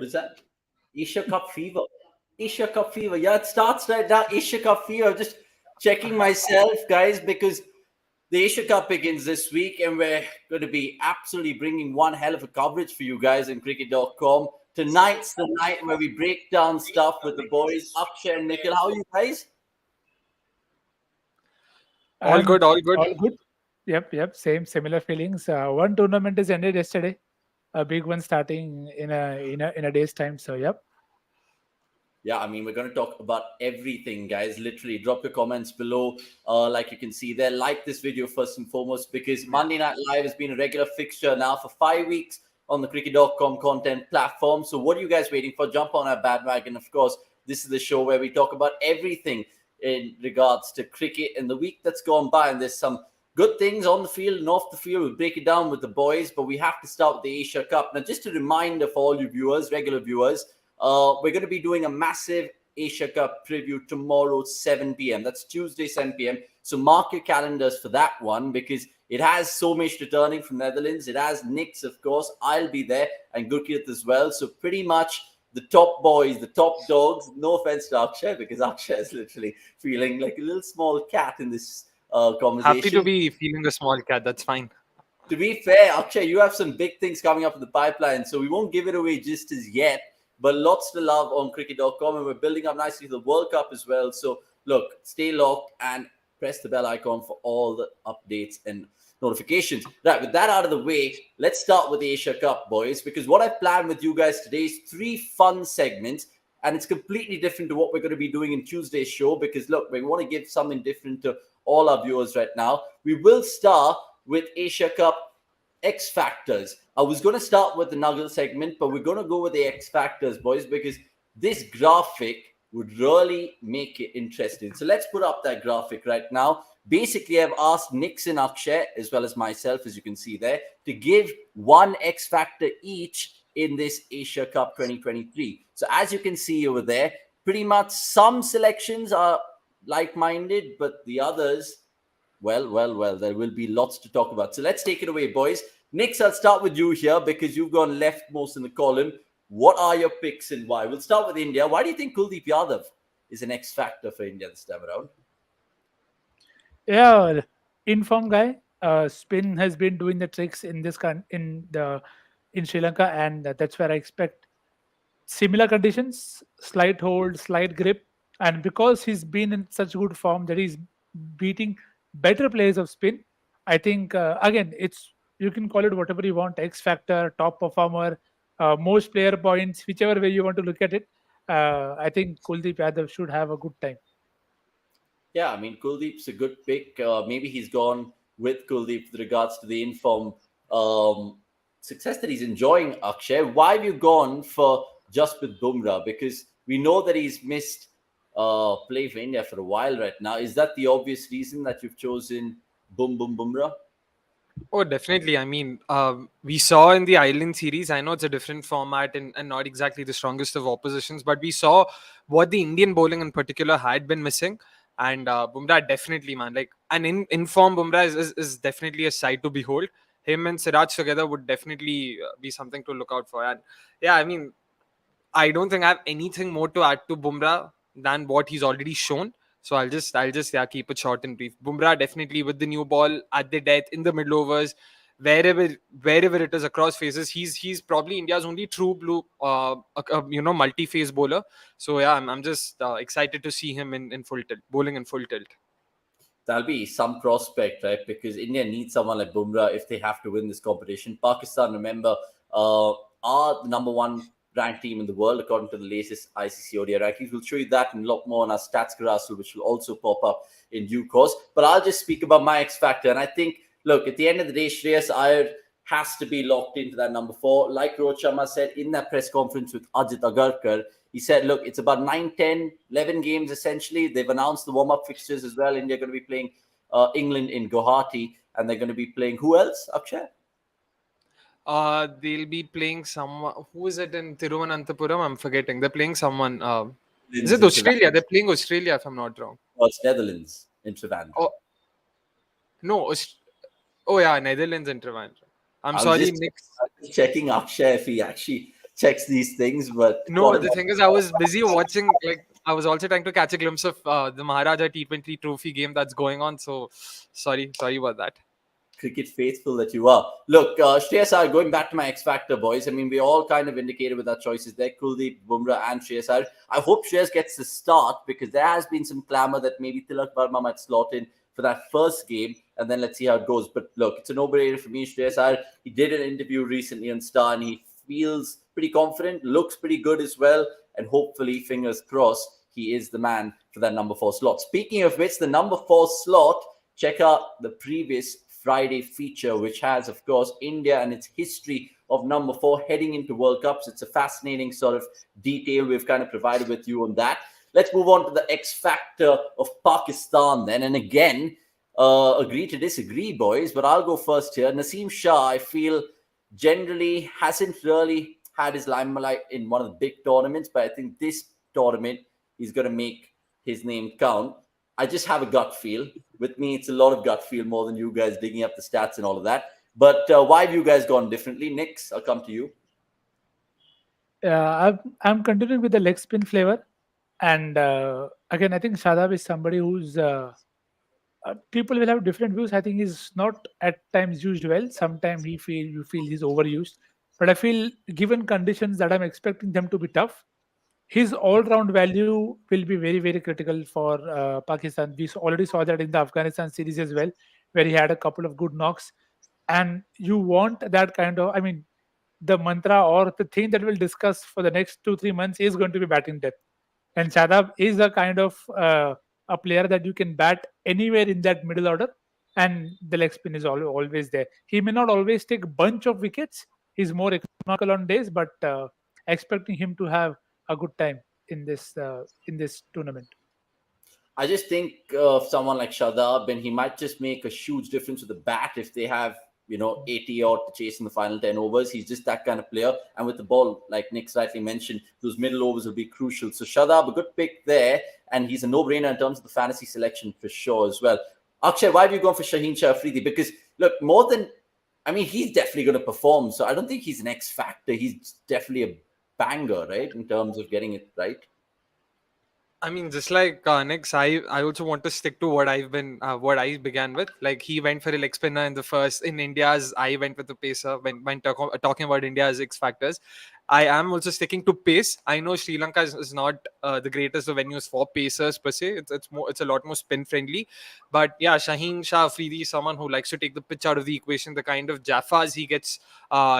is that? Asia Cup fever. Asia Cup fever. Yeah, it starts right now. Asia Cup fever. Just checking myself, guys, because the Asia Cup begins this week, and we're going to be absolutely bringing one hell of a coverage for you guys in cricket.com. Tonight's the night where we break down stuff with the boys, Akshay and Nikhil. How are you guys? All good. All good. Yep. Similar feelings. One tournament is ended yesterday. A big one starting in a day's time. So yep. Yeah, I mean, we're going to talk about everything, guys. Literally, drop your comments below. Like you can see there, like this video first and foremost, because Monday Night Live has been a regular fixture now for 5 weeks on the cricket.com content platform. So what are you guys waiting for? Jump on our bandwagon. Of course, this is the show where we talk about everything in regards to cricket in the week that's gone by. And there's some good things on the field and off the field. We'll break it down with the boys, but we have to start with the Asia Cup. Now, just a reminder for all you viewers, regular viewers, we're going to be doing a massive Asia Cup preview tomorrow, 7 p.m. That's Tuesday, 7 p.m. So mark your calendars for that one, because it has Somesh returning from Netherlands. It has Nix, of course. I'll be there, and Gurkit as well. So pretty much the top boys, the top dogs. No offense to Akshay, because Akshay is literally feeling like a little small cat in this conversation. Happy to be feeling a small cat. That's fine. To be fair, Akshay, you have some big things coming up in the pipeline, so we won't give it away just as yet. But lots to love on cricket.com, and we're building up nicely the World Cup as well. So look, stay locked and press the bell icon for all the updates and notifications. Right, with that out of the way, let's start with the Asia Cup, boys, because what I planned with you guys today is 3 fun segments, and it's completely different to what we're going to be doing in Tuesday's show, because look, we want to give something different to all our viewers right now. We will start with Asia Cup X Factors. I was going to start with the Nugget segment, but we're going to go with the X Factors, boys, because this graphic would really make it interesting. So let's put up that graphic right now. Basically, I've asked Nix and Akshay, as well as myself, as you can see there, to give one X Factor each in this Asia Cup 2023. So as you can see over there, pretty much some selections are like-minded, but the others, well, there will be lots to talk about. So let's take it away, boys. Nix, I'll start with you here because you've gone leftmost in the column. What are your picks and why? We'll start with India. Why do you think Kuldeep Yadav is an X factor for India this time around? Yeah, informed guy. Spin has been doing the tricks in Sri Lanka, and that's where I expect similar conditions: slight hold, slight grip, and because he's been in such good form that he's beating better players of spin. I think again, you can call it whatever you want: X factor, top performer, most player points, whichever way you want to look at it. I think Kuldeep Yadav should have a good time. Yeah, I mean, Kuldeep's a good pick. Maybe he's gone with Kuldeep with regards to the inform success that he's enjoying, Akshay. Why have you gone for Jasprit Bumrah? Because we know that he's missed play for India for a while right now. Is that the obvious reason that you've chosen Bumrah? Oh, definitely. I mean, we saw in the Island series, I know it's a different format and not exactly the strongest of oppositions, but we saw what the Indian bowling in particular had been missing. And Bumrah definitely, man, like an in-form Bumrah is definitely a sight to behold. Him and Siraj together would definitely be something to look out for. And yeah, I mean, I don't think I have anything more to add to Bumrah than what he's already shown. So I'll just keep it short and brief. Bumrah definitely with the new ball at the death in the middle overs, wherever it is across phases, he's probably India's only true blue multi-phase bowler. So yeah, I'm just excited to see him in full tilt, bowling in full tilt. That'll be some prospect, right? Because India needs someone like Bumrah if they have to win this competition. Pakistan, remember, are the number 1 ranked team in the world according to the latest ICC ODI rankings. We'll show you that and a lot more on our stats carousel, which will also pop up in due course. But I'll just speak about my X factor. And I think, look, at the end of the day, Shreyas Iyer has to be locked into that number 4. Like Rohit Sharma said in that press conference with Ajit Agarkar, he said, look, it's about 9, 10, 11 games essentially. They've announced the warm-up fixtures as well. India are going to be playing England in Guwahati, and they're going to be playing who else, Akshay? They'll be playing someone. Who is it in Thiruvananthapuram? I'm forgetting. They're playing someone. Is it Australia? They're playing Australia, if I'm not wrong. Oh, it's Netherlands in Trivandrum. Oh, no. Oh, yeah, Netherlands in Trivandrum. I'm sorry, Nick. Checking Akshay if he actually checks these things. But No, the thing is, I was busy watching. Like, I was also trying to catch a glimpse of the Maharaja T20 trophy game that's going on. So, sorry about that. cricket faithful that you are. Look, Shreyas Iyer, going back to my X Factor boys. I mean, we all kind of indicated with our choices there, Kuldeep, Bumrah, and Shreyas Iyer. I hope Shreyas gets the start because there has been some clamour that maybe Tilak Verma might slot in for that first game, and then let's see how it goes. But look, it's a no-brainer for me, Shreyas Iyer. He did an interview recently on Star, and he feels pretty confident, looks pretty good as well, and hopefully, fingers crossed, he is the man for that number 4 slot. Speaking of which, the number 4 slot, check out the previous Friday feature, which has, of course, India and its history of number 4 heading into World Cups. It's a fascinating sort of detail we've kind of provided with you on that. Let's move on to the X Factor of Pakistan then. And again, agree to disagree, boys, but I'll go first here. Naseem Shah, I feel, generally hasn't really had his limelight in one of the big tournaments, but I think this tournament he's going to make his name count. I just have a gut feel. With me, it's a lot of gut feel more than you guys digging up the stats and all of that. But why have you guys gone differently? Nix, I'll come to you. I'm continuing with the leg spin flavor. And again, I think Shadab is somebody who's people will have different views. I think he's not at times used well. Sometimes you feel he's overused. But I feel given conditions that I'm expecting them to be tough, his all-round value will be very, very critical for Pakistan. We already saw that in the Afghanistan series as well, where he had a couple of good knocks. And you want that kind of, I mean, the mantra or the thing that we'll discuss for the next 2-3 months is going to be batting depth. And Shadab is a kind of a player that you can bat anywhere in that middle order, and the leg spin is always there. He may not always take a bunch of wickets. He's more economical on days, but expecting him to have a good time in this tournament. I just think of someone like Shadab, and he might just make a huge difference with the bat if they have, 80 odd to chase in the final 10 overs. He's just that kind of player. And with the ball, like Nick rightly mentioned, those middle overs will be crucial. So Shadab, a good pick there. And he's a no-brainer in terms of the fantasy selection for sure as well. Akshay, why have you gone for Shaheen Shah Afridi? Because, look, he's definitely going to perform. So I don't think he's an X factor. He's definitely a banger, right, in terms of getting it right. I mean, just like Nix, I also want to stick to what I began with. Like, he went for a leg spinner in India's. I went with the pacer when talking about India's X factors. I am also sticking to pace. I know Sri Lanka is not the greatest of venues for pacers per se. It's a lot more spin friendly. But yeah, Shaheen Shah Afridi is someone who likes to take the pitch out of the equation. The kind of jaffas he gets,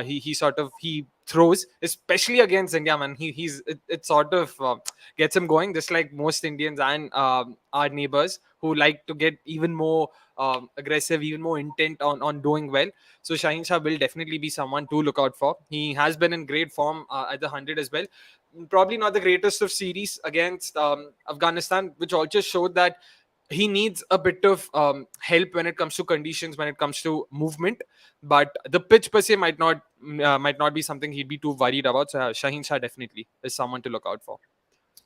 he throws, especially against India, man. It sort of gets him going, just like most Indians and our neighbors who like to get even more aggressive, even more intent on doing well. So Shaheen Shah will definitely be someone to look out for. He has been in great form at the 100 as well. Probably not the greatest of series against Afghanistan, which also showed that he needs a bit of help when it comes to conditions, when it comes to movement. But the pitch per se might not be something he'd be too worried about. So Shaheen Shah definitely is someone to look out for.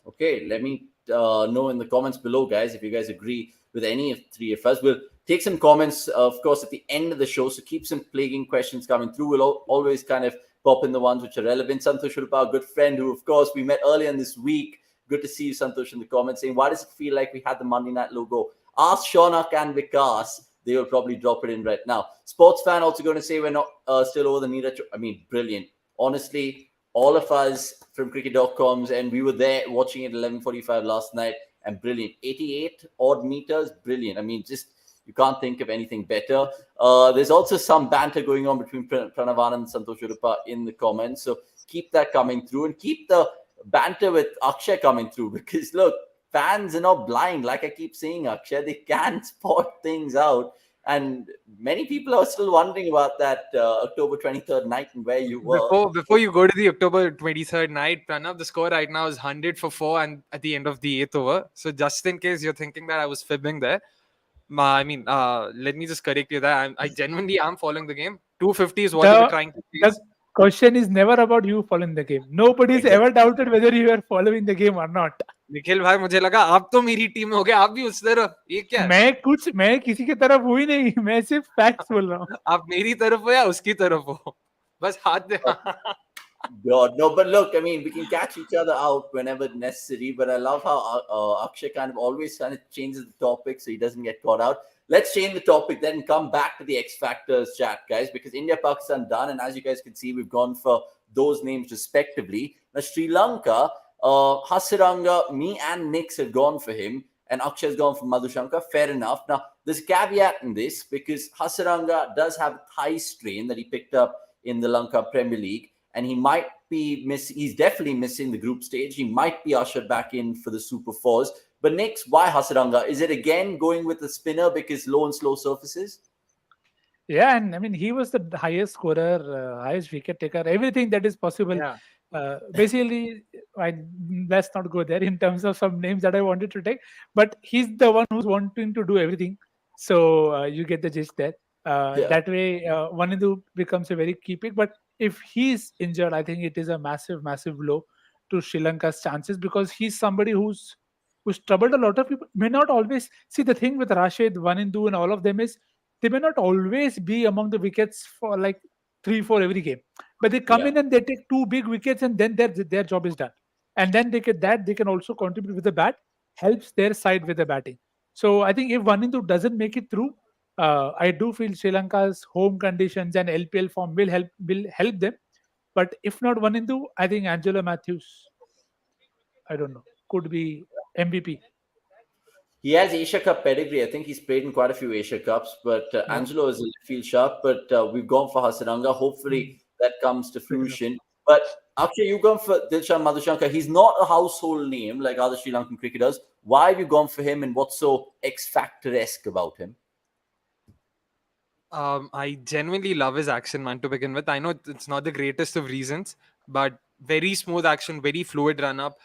Okay, let me know in the comments below, guys, if you guys agree with any of three of us. We'll take some comments, of course, at the end of the show. So keep some plaguing questions coming through. We'll always kind of pop in the ones which are relevant. Santosh Udupi, a good friend who, of course, we met earlier in this week. Good to see you, Santosh, in the comments saying, why does it feel like we had the Monday Night logo? Ask Shaunak and Vikas. They will probably drop it in right now. Sports fan also going to say we're not still over the Neeraj. I mean, brilliant. Honestly, all of us from cricket.com's, and we were there watching it 11:45 last night, and brilliant. 88 odd meters, brilliant. I mean, just you can't think of anything better. There's also some banter going on between Pranav and Santosh Udupi in the comments. So keep that coming through, and keep the banter with Akshay coming through, because look, fans are not blind. Like I keep saying, Akshay, they can spot things out. And many people are still wondering about that October 23rd night and where you were. Before you go to the October 23rd night, Pranav, the score right now is 100 for 4 and at the end of the 8th over. So just in case you're thinking that I was fibbing there, let me just correct you that I genuinely am following the game. 250 is what you were trying to chase. The question is never about you following the game. Nobody's ever doubted whether you are following the game or not. Nikhil भाई, मुझे लगा आप तो मेरी team में हो गए, आप भी उस तरफ. ये क्या? मैं किसी की तरफ हुई नहीं, मैं सिर्फ फैक्ट्स बोल रहा हूँ. आप मेरी तरफ हो या उसकी तरफ हो? बस हाथ दे. God, no, but look, I mean, we can catch each other out whenever necessary. But I love how Akshay kind of changes the topic so he doesn't get caught out. Let's change the topic then and come back to the X Factors chat, guys, because India, Pakistan done. And as you guys can see, we've gone for those names respectively. Now, Sri Lanka, Hasaranga, me and Nix have gone for him, and Akshay has gone for Madhushanka. Fair enough. Now, there's a caveat in this because Hasaranga does have a thigh strain that he picked up in the Lanka Premier League, and he might be missing. He's definitely missing the group stage. He might be ushered back in for the Super Fours. But Nix, why Hasaranga? Is it again going with the spinner because low and slow surfaces? Yeah, and I mean, he was the highest scorer, highest wicket taker, everything that is possible. Yeah. Basically, let's not go there in terms of some names that I wanted to take, but he's the one who's wanting to do everything. So you get the gist there. Yeah. That way, Vanindu becomes a very key pick. But if he's injured, I think it is a massive, massive blow to Sri Lanka's chances because he's somebody who's troubled a lot of people. May not always see the thing with Rashid, Vanindu, and all of them is they may not always be among the wickets for like 3, 4 every game, but they come Yeah. in and they take 2 big wickets and then their job is done. And then they can also contribute with the bat, helps their side with the batting. So I think if Vanindu doesn't make it through, I do feel Sri Lanka's home conditions and LPL form will help them. But if not Vanindu, I think Angelo Matthews, I don't know, could be MVP. He has Asia Cup pedigree. I think he's played in quite a few Asia Cups, but Yeah. Angelo is a left field shot. But we've gone for Hasaranga. Mm, Hopefully that comes to fair enough. fruition. But Akshay, you've gone for Dilshan Madhushanka. He's not a household name like other Sri Lankan cricketers. Why have you gone for him, and what's so X Factor-esque about him? I genuinely love his action, man, to begin with. I know it's not the greatest of reasons, but very smooth action, very fluid run up.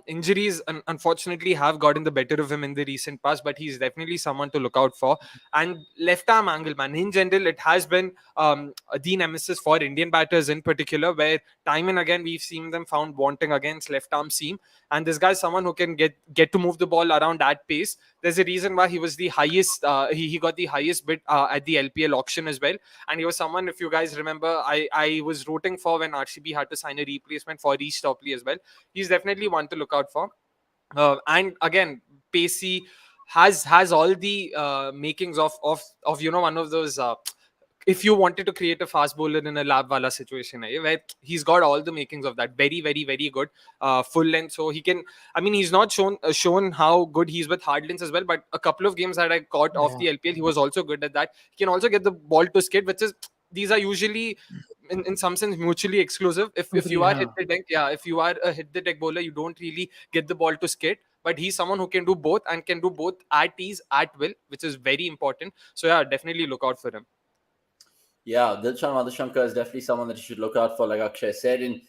Injuries, unfortunately, have gotten the better of him in the recent past, but he's definitely someone to look out for. And left arm angle, man, in general, it has been the nemesis for Indian batters in particular, where time and again we've seen them found wanting against left arm seam. And this guy's someone who can get to move the ball around at pace. There's a reason why he was the highest. He got the highest bid at the LPL auction as well, and he was someone. If you guys remember, I was rooting for when RCB had to sign a replacement for Reece Topley as well. He's definitely one to look out for. And again, pacey has all the makings of one of those. If you wanted to create a fast bowler in a lab wala situation, where he's got all the makings of that, very, very, very good full length. So he can. I mean, he's not shown how good he's with hard lengths as well. But a couple of games that I caught off Yeah. the LPL, he was also good at that. He can also get the ball to skid, which is these are usually in some sense mutually exclusive. If Totally, you are hit huh. the deck, yeah, if you are a hit the deck bowler, you don't really get the ball to skid. But he's someone who can do both and can do both at ease, at will, which is very important. So yeah, definitely look out for him. Yeah, Dilshan Madhushanka is definitely someone that you should look out for, like Akshay said. In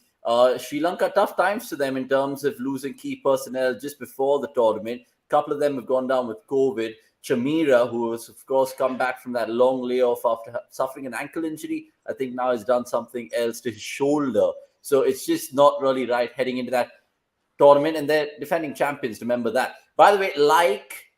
Sri Lanka, tough times to them in terms of losing key personnel just before the tournament. A couple of them have gone down with COVID. Chamira, who has, of course, come back from that long layoff after suffering an ankle injury, I think now has done something else to his shoulder. So it's just not really right heading into that tournament. And they're defending champions, remember that. By the way, like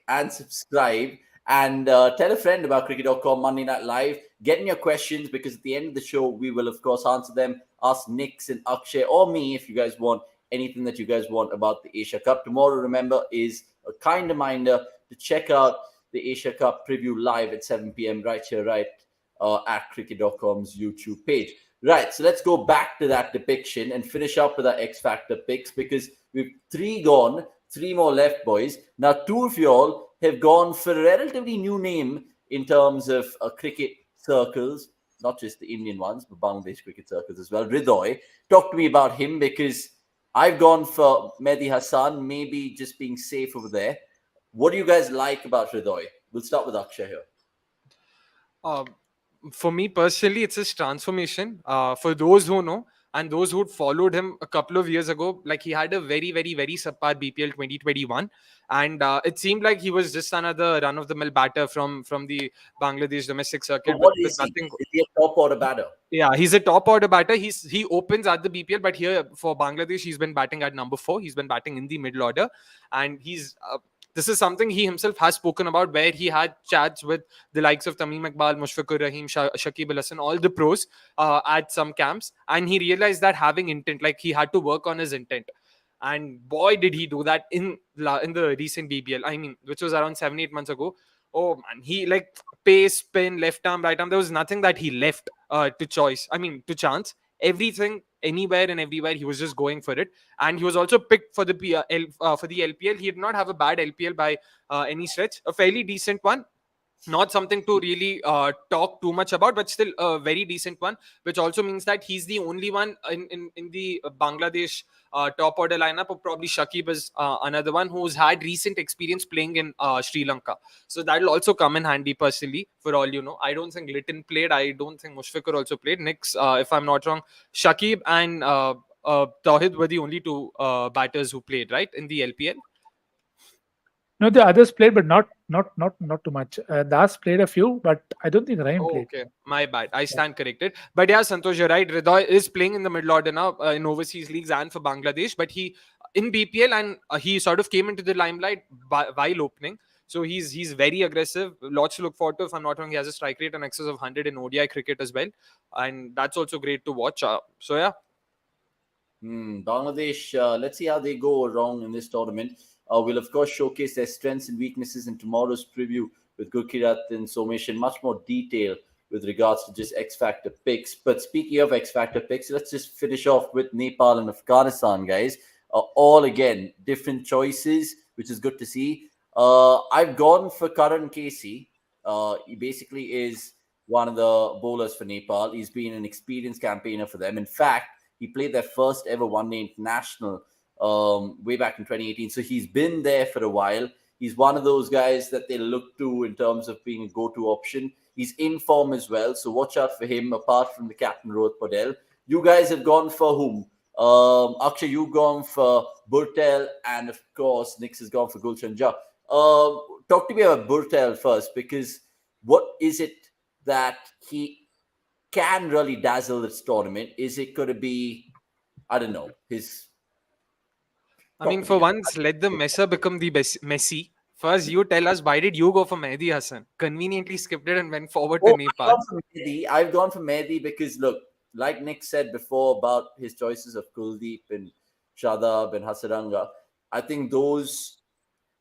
and subscribe and tell a friend about cricket.com Monday Night Live. Get in your questions because at the end of the show, we will, of course, answer them. Ask Nix and Akshay or me if you guys want anything that you guys want about the Asia Cup. Tomorrow, remember, is a kind reminder to check out the Asia Cup preview live at 7 p.m. right here, at cricket.com's YouTube page. Right, so let's go back to that depiction and finish up with our X Factor picks because we've three more left, boys. Now, two of y'all have gone for a relatively new name in terms of cricket circles, not just the Indian ones, but Bangladesh cricket circles as well. Hridoy, talk to me about him because I've gone for Mehdi Hassan, maybe just being safe over there. What do you guys like about Hridoy? We'll start with Akshay here. For me personally, it's his transformation. For those who know and those who followed him a couple of years ago, like he had a very, very, very subpar BPL 2021, and it seemed like he was just another run-of-the-mill batter from the Bangladesh domestic But circuit what with is he? nothing. Is he a top order batter? Yeah, he's a top order batter. He opens at the BPL, but here for Bangladesh, he's been batting at number 4. He's been batting in the middle order, and he's This is something he himself has spoken about, where he had chats with the likes of Tamim Iqbal, Mushfiqur Rahim, Shakib Al Hasan, all the pros at some camps, and he realized that having intent, like he had to work on his intent. And boy, did he do that in the recent BBL. I mean, which was around 7-8 months ago. Oh man, he like pace, spin, left arm, right arm. There was nothing that he left to choice. I mean, to chance. Everything, anywhere and everywhere, he was just going for it. And he was also picked for the for the LPL. He did not have a bad LPL by any stretch. A fairly decent one. Not something to really talk too much about, but still a very decent one, which also means that he's the only one in the Bangladesh top order lineup, or probably Shakib is another one who's had recent experience playing in Sri Lanka. So that'll also come in handy personally, for all you know. I don't think Litton played. I don't think Mushfiqur also played. Nix, if I'm not wrong, Shakib and Tawhid were the only two batters who played, right, in the LPL. No, the others played, but not too much. Das played a few, but I don't think Rahim Oh, played. okay. My bad. I stand corrected. But yeah, Santosh, you're right. Hriday is playing in the middle order now in overseas leagues and for Bangladesh. But he in BPL, and he sort of came into the limelight while opening. So he's very aggressive. Lots to look forward to. If I'm not wrong, he has a strike rate in excess of 100 in ODI cricket as well, and that's also great to watch. So yeah. Bangladesh, let's see how they go wrong in this tournament. We'll, of course, showcase their strengths and weaknesses in tomorrow's preview with Gurkirat and Somesh in much more detail with regards to just X Factor picks. But speaking of X Factor picks, let's just finish off with Nepal and Afghanistan, guys. All, again, different choices, which is good to see. I've gone for Karan Casey. He basically is one of the bowlers for Nepal. He's been an experienced campaigner for them. In fact, he played their first ever one-day international way back in 2018. So he's been there for a while. He's one of those guys that they look to in terms of being a go-to option. He's in form as well, so watch out for him, apart from the captain, Rohit Patel. You guys have gone for whom? Akshay, you've gone for Burtel, and of course, Nix has gone for Gulshan Jah. Talk to me about Burtel first, because what is it that he can really dazzle this tournament? Is it going to be, I don't know, his... I mean, for once, let the messer become the Messi. First, you tell us, why did you go for Mehdi Hassan? Conveniently skipped it and went forward to Nepal. I've gone for Mehdi because, look, like Nick said before about his choices of Kuldeep and Shadab and Hasaranga, I think those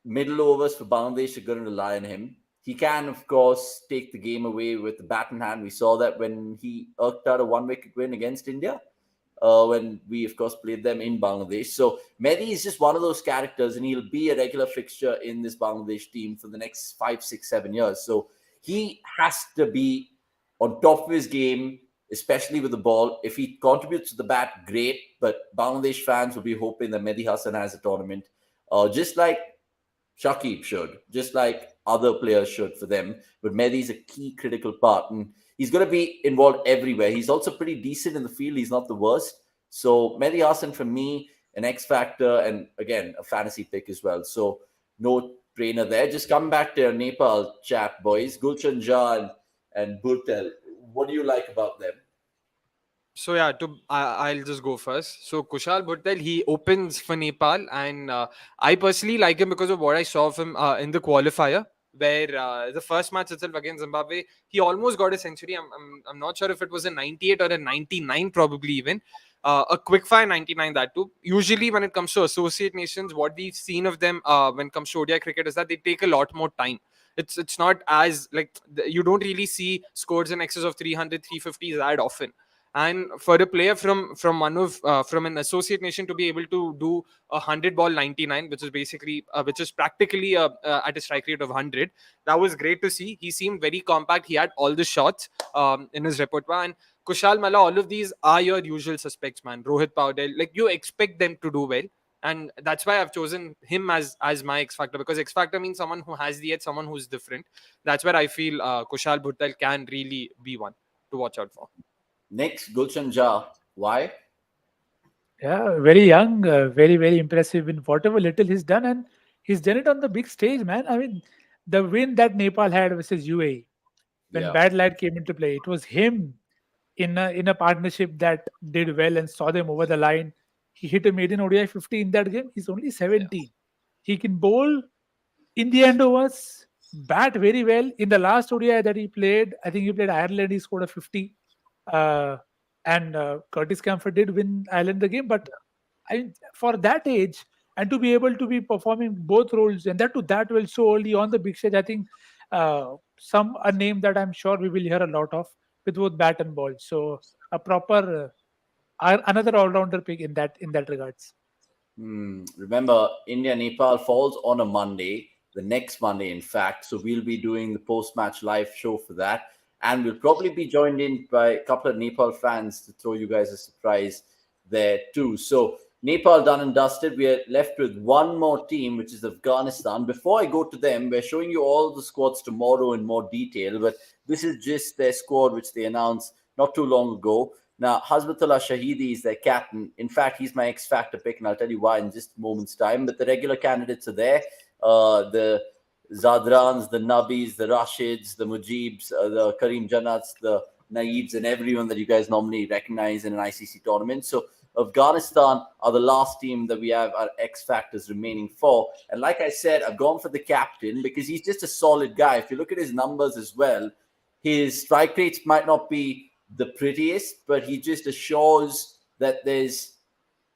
middle overs for Bangladesh are going to rely on him. He can, of course, take the game away with the bat in hand. We saw that when he eked out a one-wicket win against India. When we, of course, played them in Bangladesh. So Mehdi is just one of those characters, and he'll be a regular fixture in this Bangladesh team for the next 5, 6, 7 years. So he has to be on top of his game, especially with the ball. If he contributes to the bat, great. But Bangladesh fans will be hoping that Mehdi Hassan has a tournament, just like Shakib should, just like other players should for them. But Mehdi is a key critical part, and he's going to be involved everywhere. He's also pretty decent in the field. He's not the worst. So Mehdi Hassan, for me, an X factor, and again, a fantasy pick as well. So no trainer there. Just come back to Nepal chat, boys. Gulshan Jah and Burtel. What do you like about them? So yeah, I'll just go first. So Kushal Bhuttel, he opens for Nepal, and I personally like him because of what I saw of him in the qualifier, where the first match itself against Zimbabwe, he almost got a century. I'm not sure if it was a 98 or a 99, probably even. A quickfire 99, that too. Usually when it comes to associate nations, what we've seen of them when it comes to ODI cricket is that they take a lot more time. It's not as, like, you don't really see scores in excess of 300, 350 that often. And for a player from an associate nation to be able to do 100-ball 99, which is basically which is practically at a strike rate of 100, that was great to see. He seemed very compact. He had all the shots in his repertoire. And Kushal Malla, all of these are your usual suspects, man. Rohit Paudel, like, you expect them to do well. And that's why I've chosen him as my X Factor, because X Factor means someone who has the edge, someone who's different. That's where I feel Kushal Bhuttel can really be one to watch out for. Next, Gulshan Jah. Why? Yeah, very young, very, very impressive in whatever little he's done. And he's done it on the big stage, man. I mean, the win that Nepal had versus UAE, when Bad Lad came into play, it was him in a partnership that did well and saw them over the line. He hit a maiden ODI 50 in that game. He's only 17. He can bowl in the end overs, bat very well. In the last ODI that he played, I think he played Ireland, he scored a 50. Uh, and Curtis Camphor did win Ireland the game, but for that age and to be able to be performing both roles and that to that well so early on the big stage, I think some a name that I'm sure we will hear a lot of with both bat and ball. So a proper another all-rounder pick in that regards. Remember, India Nepal falls on a Monday, the next Monday, in fact. So we'll be doing the post match live show for that. And we'll probably be joined in by a couple of Nepal fans to throw you guys a surprise there too. So Nepal done and dusted. We are left with one more team, which is Afghanistan. Before I go to them, we're showing you all the squads tomorrow in more detail. But this is just their squad, which they announced not too long ago. Now, Hazbatullah Shahidi is their captain. In fact, he's my X Factor pick, and I'll tell you why in just a moment's time. But the regular candidates are there. The Zadrans, the Nabis, the Rashids, the Mujibs, the Karim Janats, the Naibs, and everyone that you guys normally recognize in an ICC tournament. So Afghanistan are the last team that we have our X Factors remaining for. And like I said, I've gone for the captain because he's just a solid guy. If you look at his numbers as well, his strike rates might not be the prettiest, but he just assures that there's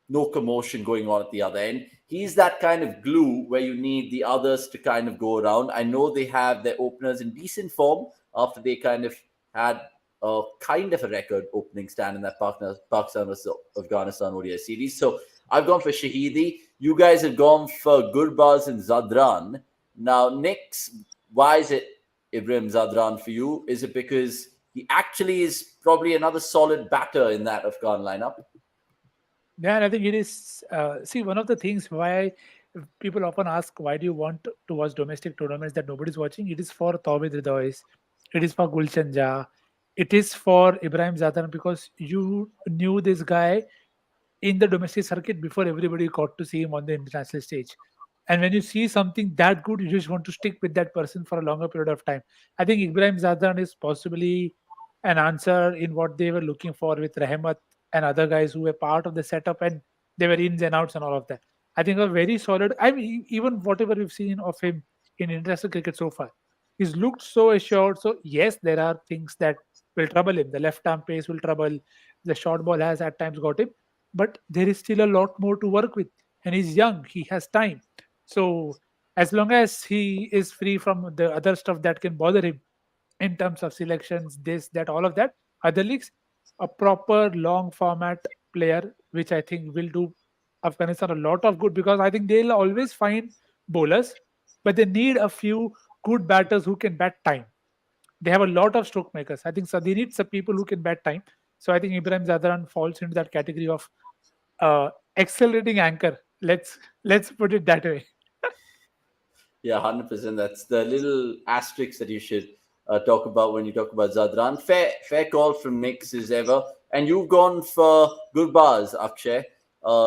no commotion going on at the other end. He's that kind of glue where you need the others to kind of go around. I know they have their openers in decent form after they kind of had a kind of a record opening stand in that Pakistan versus Afghanistan ODI series. So I've gone for Shahidi. You guys have gone for Gurbaz and Zadran. Now, Nix, why is it Ibrahim Zadran for you? Is it because he actually is probably another solid batter in that Afghan lineup? Yeah, and I think it is. See, one of the things why people often ask, why do you want to watch domestic tournaments that nobody's watching? It is for Tawhid Ridois, it is for Gulshan Jah, it is for Ibrahim Zadran because you knew this guy in the domestic circuit before everybody got to see him on the international stage. And when you see something that good, you just want to stick with that person for a longer period of time. I think Ibrahim Zadran is possibly an answer in what they were looking for with Rahmat and other guys who were part of the setup and they were ins and outs and all of that. I think a very solid. I mean, even whatever we've seen of him in international cricket so far, he's looked so assured. So yes, there are things that will trouble him. The left arm pace will trouble. The short ball has at times got him, but there is still a lot more to work with. And he's young. He has time. So as long as he is free from the other stuff that can bother him in terms of selections, this, that, all of that, other leagues, a proper long format player, which I think will do Afghanistan a lot of good because I think they'll always find bowlers, but they need a few good batters who can bat time. They have a lot of stroke makers. I think so. They need some people who can bat time. So I think Ibrahim Zadran falls into that category of accelerating anchor. Let's put it that way. Yeah, 100%. That's the little asterisk that you should talk about when you talk about Zadran. Fair call from Nix as ever. And you've gone for Gurbaz, Akshay,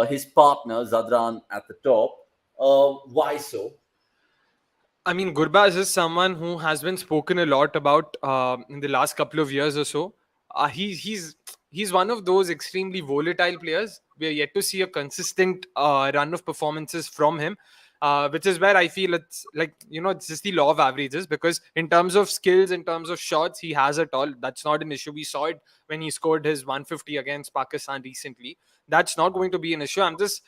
his partner, Zadran, at the top. Why so? I mean, Gurbaz is someone who has been spoken a lot about in the last couple of years or so. He's one of those extremely volatile players. We are yet to see a consistent run of performances from him, which is where I feel it's like, it's just the law of averages, because in terms of skills, in terms of shots, he has it all. That's not an issue. We saw it when he scored his 150 against Pakistan recently. That's not going to be an issue. I'm just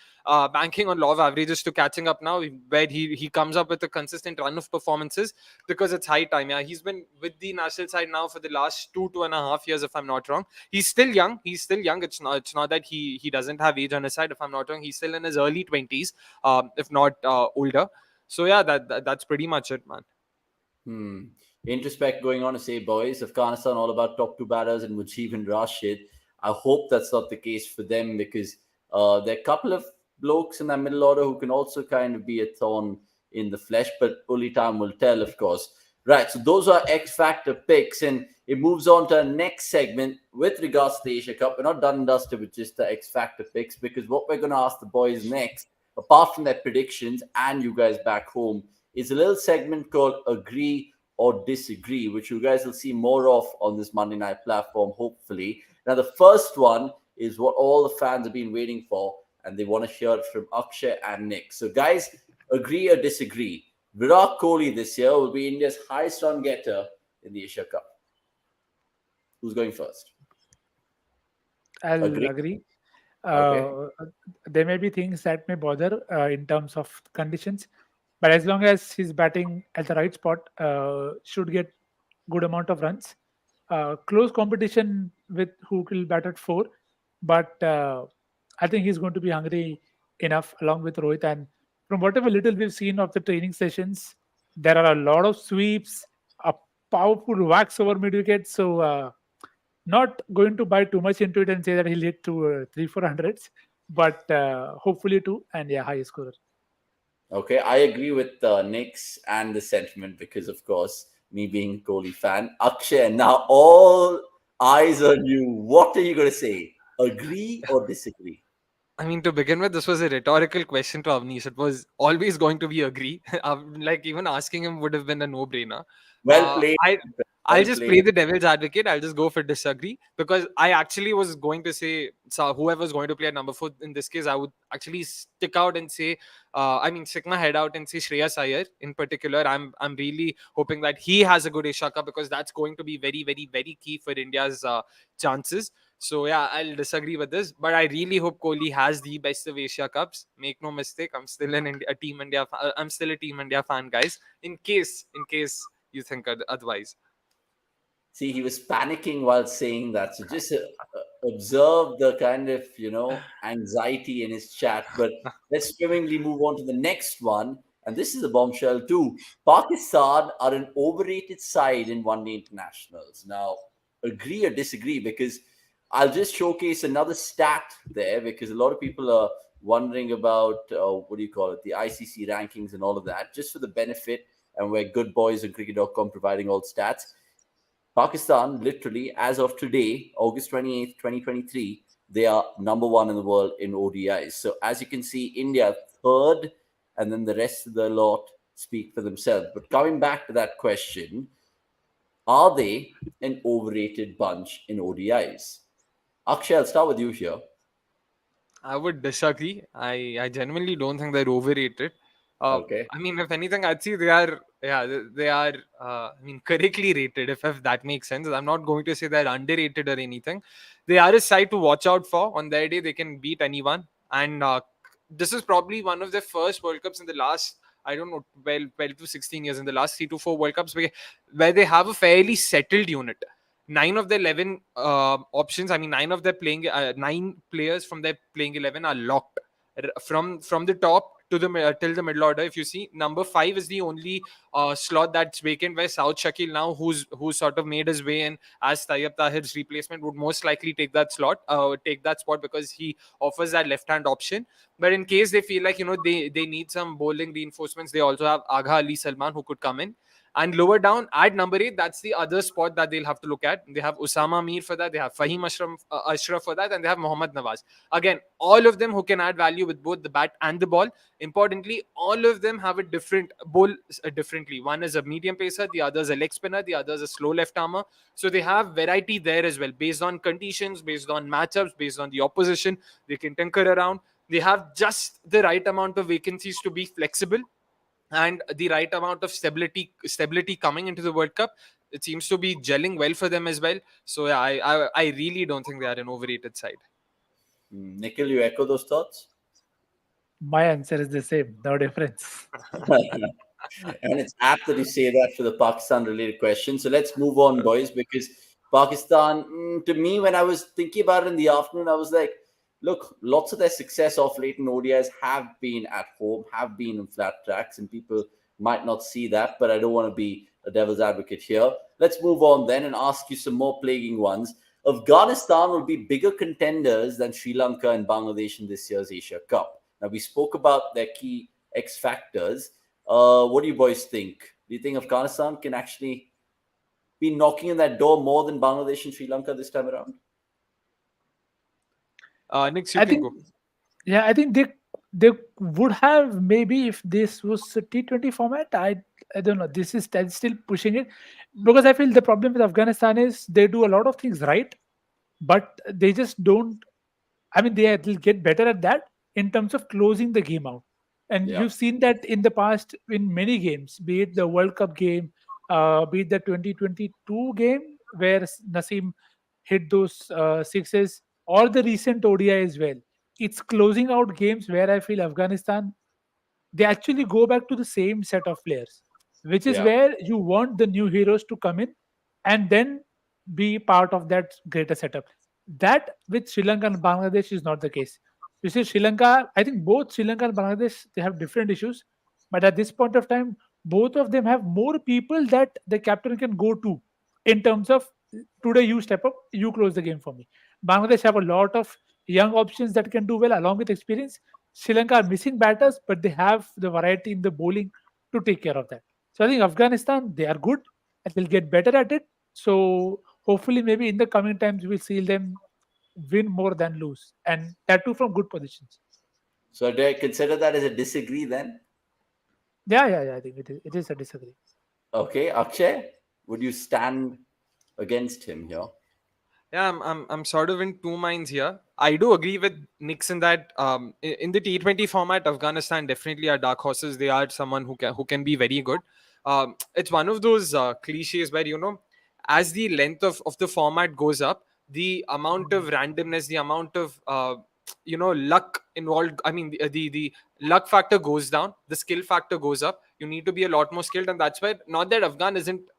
banking on law of averages to catching up now, where he comes up with a consistent run of performances, because it's high time. Yeah, he's been with the national side now for the last 2.5 years, if I'm not wrong. He's still young. It's not that he doesn't have age on his side. If I'm not wrong, he's still in his early 20s, if not older. So yeah, that's pretty much it, man. Introspect going on to say, boys, Afghanistan all about top two batters and Mujib and Rashid. I hope that's not the case for them, because there are a couple of blokes in that middle order who can also kind of be a thorn in the flesh, but only time will tell, of course. Right, so those are X Factor picks, and it moves on to our next segment with regards to the Asia Cup. We're not done and dusted with just the X Factor picks, because what we're going to ask the boys next, apart from their predictions and you guys back home, is a little segment called Agree or Disagree, which you guys will see more of on this Monday night platform, hopefully. Now, the first one is what all the fans have been waiting for, and they want to hear it from Akshay and Nick. So, guys, agree or disagree? Virat Kohli this year will be India's highest run getter in the Asia Cup. Who's going first? I'll Agree? agree. Okay. Uh, there may be things that may bother in terms of conditions, but as long as he's batting at the right spot, should get good amount of runs. Close competition with who will bat at four, but I think he's going to be hungry enough along with Rohit. And from whatever little we've seen of the training sessions, there are a lot of sweeps, a powerful wax over mid wicket. So. Not going to buy too much into it and say that he'll hit to three, 400s, but hopefully two, and yeah, high scorer. Okay, I agree with Nick's and the sentiment because, of course, me being a Kohli fan. Akshay, now all eyes on you. What are you going to say? Agree or disagree? I mean, to begin with, this was a rhetorical question to Avnish. It was always going to be agree. Like even asking him would have been a no-brainer. Well played. I I'll Well just played. play the devil's advocate. I'll just go for disagree because I actually was going to say, so whoever's going to play at number 4 in this case, I would actually stick out and say, stick my head out and say Shreyas Iyer in particular. I'm really hoping that he has a good Asia Cup because that's going to be very, very, very key for India's chances. So yeah, I'll disagree with this, but I really hope Kohli has the best of Asia Cups. Make no mistake, I'm still a Team India. I'm still a Team India fan, guys. In case you think otherwise. See, he was panicking while saying that. So just observe the kind of, anxiety in his chat. But let's swimmingly move on to the next one. And this is a bombshell too. Pakistan are an overrated side in one day internationals. Now, agree or disagree? Because I'll just showcase another stat there because a lot of people are wondering about, what do you call it, the ICC rankings and all of that, just for the benefit. And we're good boys on cricket.com providing all stats. Pakistan, literally, as of today, August 28th, 2023, they are number one in the world in ODIs. So, as you can see, India third, and then the rest of the lot speak for themselves. But coming back to that question, are they an overrated bunch in ODIs? Akshay, I'll start with you here. I would disagree. I genuinely don't think they're overrated. Okay. I mean, if anything, I'd say they are. Yeah, they are. I mean, correctly rated. If that makes sense. I'm not going to say they're underrated or anything. They are a side to watch out for. On their day, they can beat anyone. And this is probably one of the first World Cups in the last, I don't know, 12 to 16 years, in the last 3 to 4 World Cups, where they have a fairly settled unit. 9 of the 11 options, I mean, 9 players from their playing 11 are locked from the top to the till the middle order. If you see, number 5 is the only slot that's vacant, where South Shakil now, who's sort of made his way in as Tayyab Tahir's replacement, would most likely take that spot because he offers that left hand option. But in case they feel like they need some bowling reinforcements, they also have Agha Ali Salman who could come in. And lower down at number 8, that's the other spot that they'll have to look at. They have Usama Mir for that, they have Fahim Ashraf for that, and they have Mohammad Nawaz. Again, all of them who can add value with both the bat and the ball. Importantly, all of them have a different bowl differently. One is a medium pacer, the other is a leg spinner, the other is a slow left armer. So they have variety there as well, based on conditions, based on matchups, based on the opposition. They can tinker around. They have just the right amount of vacancies to be flexible and the right amount of stability coming into the World Cup. It seems to be gelling well for them as well. So yeah, I really don't think they are an overrated side. Nikhil, you echo those thoughts? My answer is the same, no difference. And it's apt that you say that for the Pakistan related question. So let's move on, boys, because Pakistan, to me, when I was thinking about it in the afternoon, I was like, look, lots of their success off late in ODIs have been at home, have been in flat tracks, and people might not see that, but I don't want to be a devil's advocate here. Let's move on then and ask you some more plaguing ones. Afghanistan will be bigger contenders than Sri Lanka and Bangladesh in this year's Asia Cup. Now, we spoke about their key X factors. What do you boys think? Do you think Afghanistan can actually be knocking on that door more than Bangladesh and Sri Lanka this time around? Next, you I can think, go. yeah, I think they would have, maybe if this was a T20 format. I don't know. This is still pushing it, because I feel the problem with Afghanistan is they do a lot of things right, but they just don't. I mean, they'll get better at that in terms of closing the game out. And Yeah. you've seen that in the past in many games, be it the World Cup game, be it the 2022 game where Naseem hit those sixes, or the recent ODI as well. It's closing out games where I feel Afghanistan, they actually go back to the same set of players, which is Yeah. where you want the new heroes to come in and then be part of that greater setup. That with Sri Lanka and Bangladesh is not the case. You see, Sri Lanka, I think both Sri Lanka and Bangladesh, they have different issues, but at this point of time, both of them have more people that the captain can go to in terms of today you step up, you close the game for me. Bangladesh have a lot of young options that can do well along with experience. Sri Lanka are missing batters, but they have the variety in the bowling to take care of that. So I think Afghanistan, they are good and they'll get better at it. So hopefully, maybe in the coming times, we'll see them win more than lose, and that too from good positions. So do I consider that as a disagree then? Yeah. I think it is a disagree. Okay, Akshay, would you stand against him here? Yeah, I'm sort of in two minds here. I do agree with Nix in that in the T20 format, Afghanistan definitely are dark horses. They are someone who can be very good. It's one of those cliches where as the length of the format goes up, the amount of randomness, the amount of luck involved. I mean, the luck factor goes down, the skill factor goes up. You need to be a lot more skilled, and that's why not that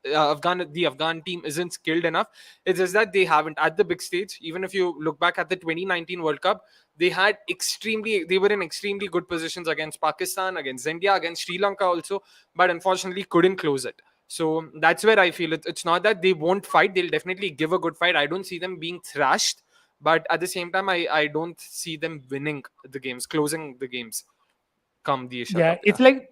the Afghan team isn't skilled enough. It's just that they haven't at the big stage. Even if you look back at the 2019 World Cup, they were in extremely good positions against Pakistan, against India, against Sri Lanka also, but unfortunately couldn't close it. So that's where I feel it's not that they won't fight. They'll definitely give a good fight. I don't see them being thrashed, but at the same time, I don't see them winning the games, closing the games come the Asia Yeah, Cup. Yeah. it's like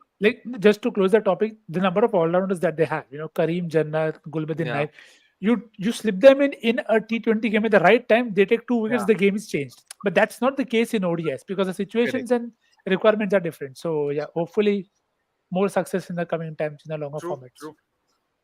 just to close the topic, the number of all rounders that they have, Kareem, Jannat, Gulbuddin Yeah. Naib, you slip them in a T20 game at the right time, they take 2 wickets, Yeah. the game is changed. But that's not the case in ODS because the Correct. situations and requirements are different. So yeah, hopefully more success in the coming times in the longer True. formats. True.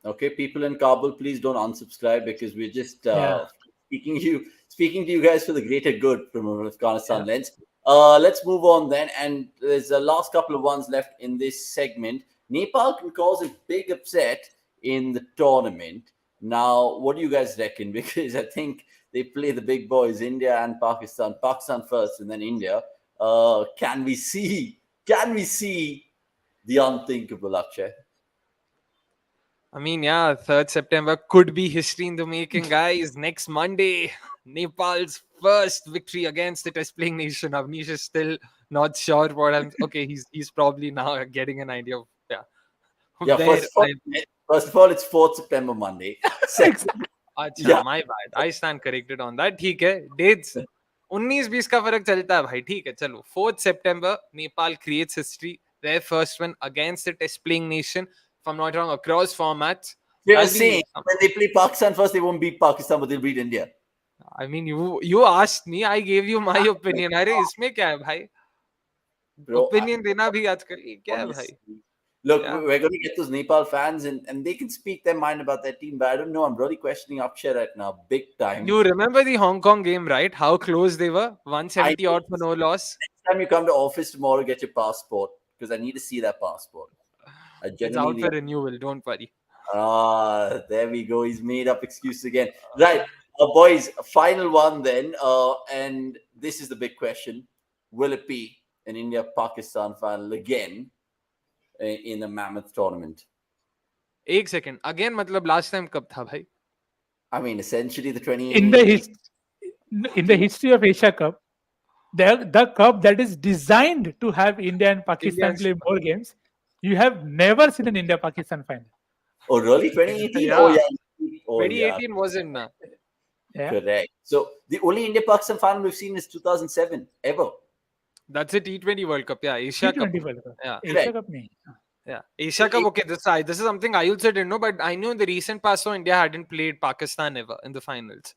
Okay, people in Kabul, please don't unsubscribe because we're just Yeah, speaking to you guys for the greater good from an yeah. Afghanistan lens. Let's move on then, and there's the last couple of ones left in this segment. Nepal can cause a big upset in the tournament. Now, what do you guys reckon? Because I think they play the big boys, India and Pakistan. Pakistan first, and then India. Can we see? Can we see the unthinkable, Akshay? I mean, yeah, 3rd September could be history in the making, guys. Next Monday, Nepal's first victory against the test playing nation. Avnish is still not sure what I'm. Okay, he's probably now getting an idea of Yeah, where I. first of all, it's 4th September Monday. Second, Exactly. अच्छा, yeah, my bad. I stand corrected on that. ठीक है, dates 19-20 का फर्क चलता है भाई. ठीक है, चलो. 4th September, Nepal creates history. Their first win against the test playing nation. If I'm not wrong, across formats. they were That'll be. saying when they play Pakistan first, they won't beat Pakistan, but they'll beat India. I mean, you asked me, I gave you my opinion. अरे इसमें क्या है भाई? Bro, Opinion देना भी आजकल ये क्या है भाई? honestly. Look, Yeah. we're going to get those Nepal fans and they can speak their mind about their team, but I don't know. I'm really questioning Akshay right now, big time. You remember the Hong Kong game, right? How close they were? I 170 odd for no loss. Next time you come to office tomorrow, get your passport because I need to see that passport. I It's out genuinely. for renewal. Don't worry. There we go. He's made up excuse again. Right, boys. Final one then, and this is the big question: will it be an India-Pakistan final again in a mammoth tournament? एक second again मतलब last time कब था भाई? I mean, essentially the In the 2018. in the history of Asia Cup, the cup that is designed to have India and Pakistan India's play more games, you have never seen an India Pakistan final. Oh, really? 2018? Yeah. Oh, yeah. Oh, yeah. 2018 wasn't Yeah, Correct. So the only India-Pakistan final we've seen is 2007 ever. that's a T20 World Cup. Yeah, Asia Cup. T20 World Cup. Yeah. Asia Cup nahi. Yeah, Asia Cup. Okay, this is something I also didn't know, but I knew in the recent past, so India hadn't played Pakistan ever in the finals.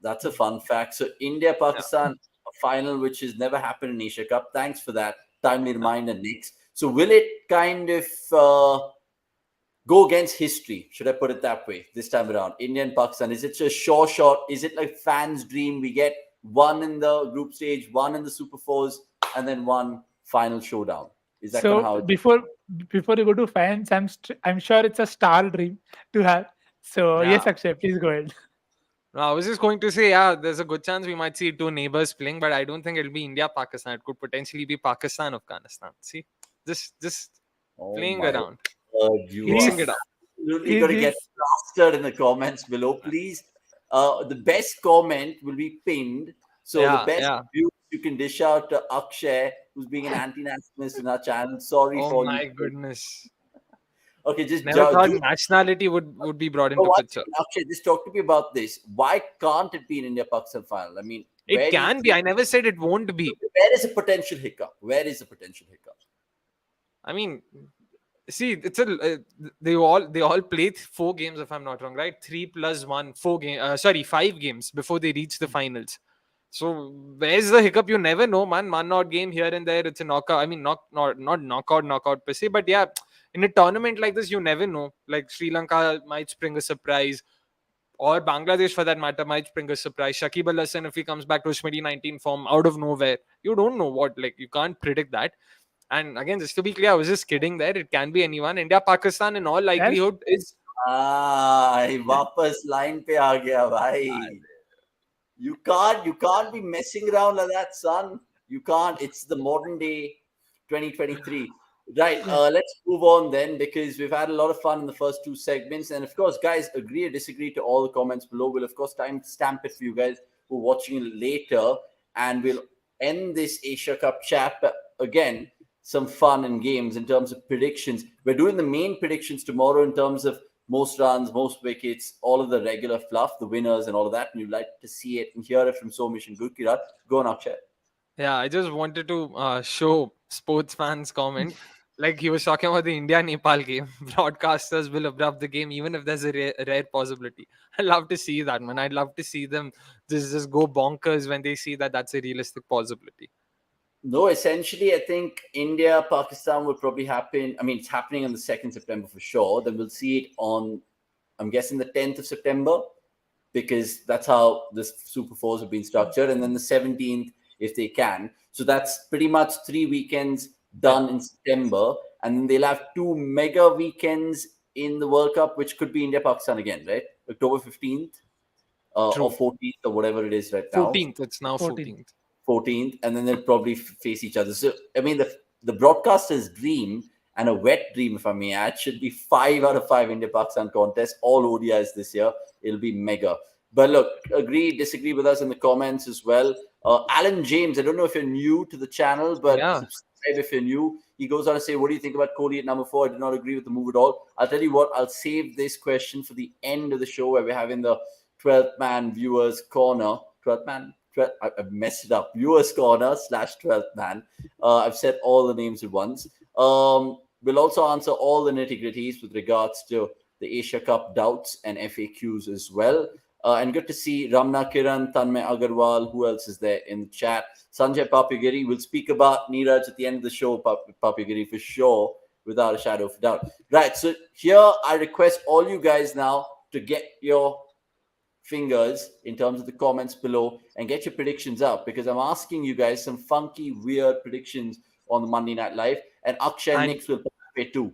That's a fun fact. So India-Pakistan final, which has never happened in Asia Cup. Thanks for that timely reminder, Nix. So will it kind of go against history? Should I put it that way this time around? India and Pakistan. Is it a sure shot? Is it like fans' dream? We get one in the group stage, one in the Super Fours, and then one final showdown. Is that kind of how So it? before you go to fans, I'm sure it's a star dream to have. So Yeah. yes, Akshay, please go ahead. No, I was just going to say, yeah, there's a good chance we might see two neighbors playing, but I don't think it'll be India Pakistan. It could potentially be Pakistan Afghanistan. See, just Oh playing my around, word, you are mixing it up. He's absolutely going to get he's plastered in the comments below. Please, the best comment will be pinned. So the Yeah, best yeah. views you can dish out to Akshay, who's being an anti-nationalist in our channel. Sorry Oh for you. my goodness. Okay, just Never thought do. nationality would be brought Oh, into one picture. second, Akshay, just talk to me about this. Why can't it be an India-Pakistan final? I mean, It where do you can be. think? I never said it won't be. Where is a potential hiccup? Where is a potential hiccup? I mean, see, it's a they all played 4 games if I'm not wrong, right? 3 plus 1, 4 game. Sorry, 5 games before they reach the finals. So where's the hiccup? You never know, man. One odd game here and there. It's a knockout. I mean, not knockout per se, but yeah, in a tournament like this, you never know. Like Sri Lanka might spring a surprise, or Bangladesh for that matter might spring a surprise. Shakib Al Hasan, if he comes back to his 2019 form out of nowhere, you don't know what. Like you can't predict that. And again, just to be clear, I was just kidding there. It can be anyone. India, Pakistan, in all yes. likelihood, is. वापस line पे आ गया भाई. You can't be messing around like that, son. You can't. It's the modern day 2023. Right. Yeah. Let's move on then, because we've had a lot of fun in the first two segments. And of course, guys, agree or disagree to all the comments below. We'll of course time stamp it for you guys who are watching it later. And we'll end this Asia Cup chat. But again, some fun and games in terms of predictions. We're doing the main predictions tomorrow in terms of most runs, most wickets, all of the regular fluff, the winners and all of that. And you'd like to see it and hear it from Somish and Gurkirat. Go on, Akshay. Yeah, I just wanted to show sports fans comment. Like he was talking about the India Nepal game. Broadcasters will abrupt the game even if there's a rare possibility. I love to see that, man. I'd love to see them just go bonkers when they see that that's a realistic possibility. No, essentially, I think India, Pakistan will probably happen. I mean, it's happening on the 2nd September for sure. Then we'll see it on, I'm guessing, the 10th of September, because that's how the Super Fours have been structured. And then the 17th, if they can. So that's pretty much 3 weekends done in September. And then they'll have 2 mega weekends in the World Cup, which could be India, Pakistan again, right? October 15th or True. 14th or whatever it is right now. 14th. It's now 14th. 14th. 14th, and then they'll probably face each other. So, I mean, the broadcaster's dream, and a wet dream, if I may add, should be 5 out of 5 India-Pakistan contests, all ODIs this year. It'll be mega. But look, agree, disagree with us in the comments as well. Alan James, I don't know if you're new to the channel, but Yeah. subscribe if you're new. He goes on to say, what do you think about Kohli at number 4? I do not agree with the move at all. I'll tell you what, I'll save this question for the end of the show, where we're having the 12th man viewers corner. 12th man? I've messed it up. Viewers corner / 12th man. I've said all the names at once. We'll also answer all the nitty gritties with regards to the Asia Cup doubts and FAQs as well. And good to see Ramna Kiran, Tanmay Agarwal. Who else is there in the chat? Sanjay Papagiri. We'll speak about Neeraj at the end of the show, Papagiri, for sure, without a shadow of a doubt. Right. So here I request all you guys now to get your fingers in terms of the comments below and get your predictions up, because I'm asking you guys some funky, weird predictions on the Monday Night Live, and Akshay and And Nix will participate too.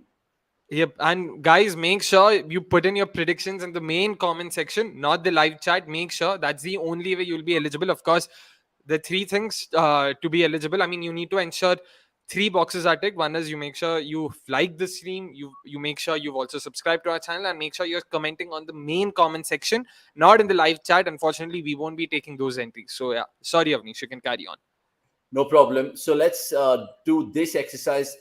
yep, and guys, make sure you put in your predictions in the main comment section, not the live chat. Make sure that's the only way you'll be eligible. Of course, the 3 things to be eligible. I mean, you need to ensure 3 boxes are ticked. One is you make sure you like the stream, you make sure you've also subscribed to our channel, and make sure you're commenting on the main comment section, not in the live chat. Unfortunately, we won't be taking those entries. So yeah, sorry, Avnish, you can carry on. No problem. So let's do this exercise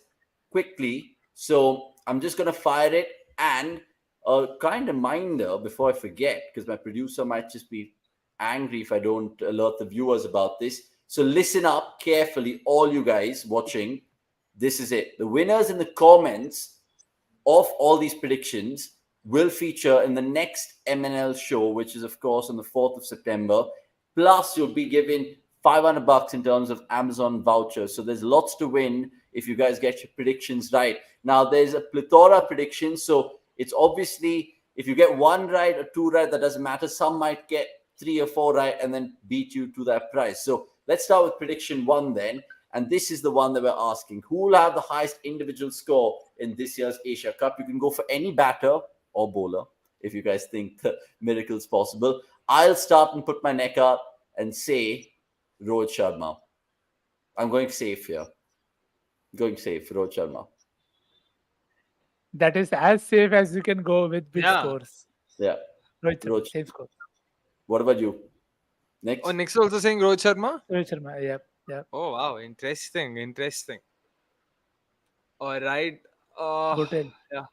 quickly. So I'm just going to fire it, and a kind reminder before I forget, because my producer might just be angry if I don't alert the viewers about this. So listen up carefully, all you guys watching. This is it. The winners in the comments of all these predictions will feature in the next MNL show, which is, of course, on the 4th of September. Plus, you'll be given $500 in terms of Amazon vouchers. So there's lots to win if you guys get your predictions right. Now, there's a plethora of predictions. So it's obviously, if you get 1 right or 2 right, that doesn't matter. Some might get 3 or 4 right and then beat you to that price. So let's start with prediction 1 then. And this is the one that we're asking. Who will have the highest individual score in this year's Asia Cup? You can go for any batter or bowler if you guys think the miracle is possible. I'll start and put my neck out and say Rohit Sharma. I'm going safe here. Going safe, Rohit Sharma. That is as safe as you can go with big Yeah. scores. Yeah. Rohit Sharma, Rohit. same score. What about you? Next. Oh, Nick's also saying Rohit Sharma. Rohit Sharma, yeah. Oh wow, interesting. All right. Go tell. Yeah.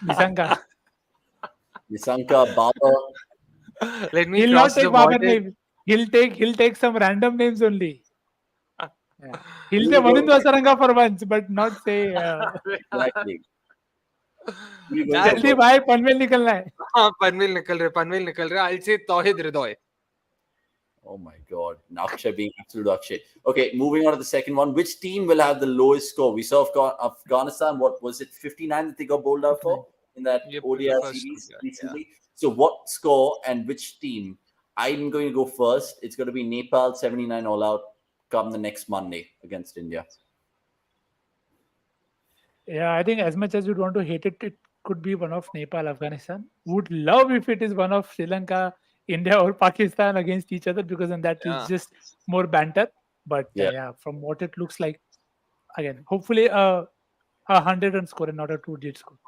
Nisanka. Nisanka, Babar. Let me He'll cross not take the Babar border. name. He'll take some random names only. Yeah. He'll Who say you going Manindu Asaranga for once, but not say Exactly. Who you going Yeah. for? जल्दी भाई पनवेल निकलना है. हाँ, पनवेल निकल रहे. I'll say Tauhid Hridoy. Oh my God. Akshay being absolute Akshay. Okay, moving on to the second one. Which team will have the lowest score? We saw Afghanistan, what was it, 59 that they got bowled out for in that Yep, ODI the first series one, yeah. recently? So what score and which team? I'm going to go first. It's going to be Nepal 79 all out come the next Monday against India. Yeah, I think as much as you'd want to hate it, it could be one of Nepal, Afghanistan. Would love if it is one of Sri Lanka, India, or Pakistan against each other, because then that Yeah. is just more banter. But Yeah. from what it looks like, again, hopefully a 100-run score and not a 2-digit score.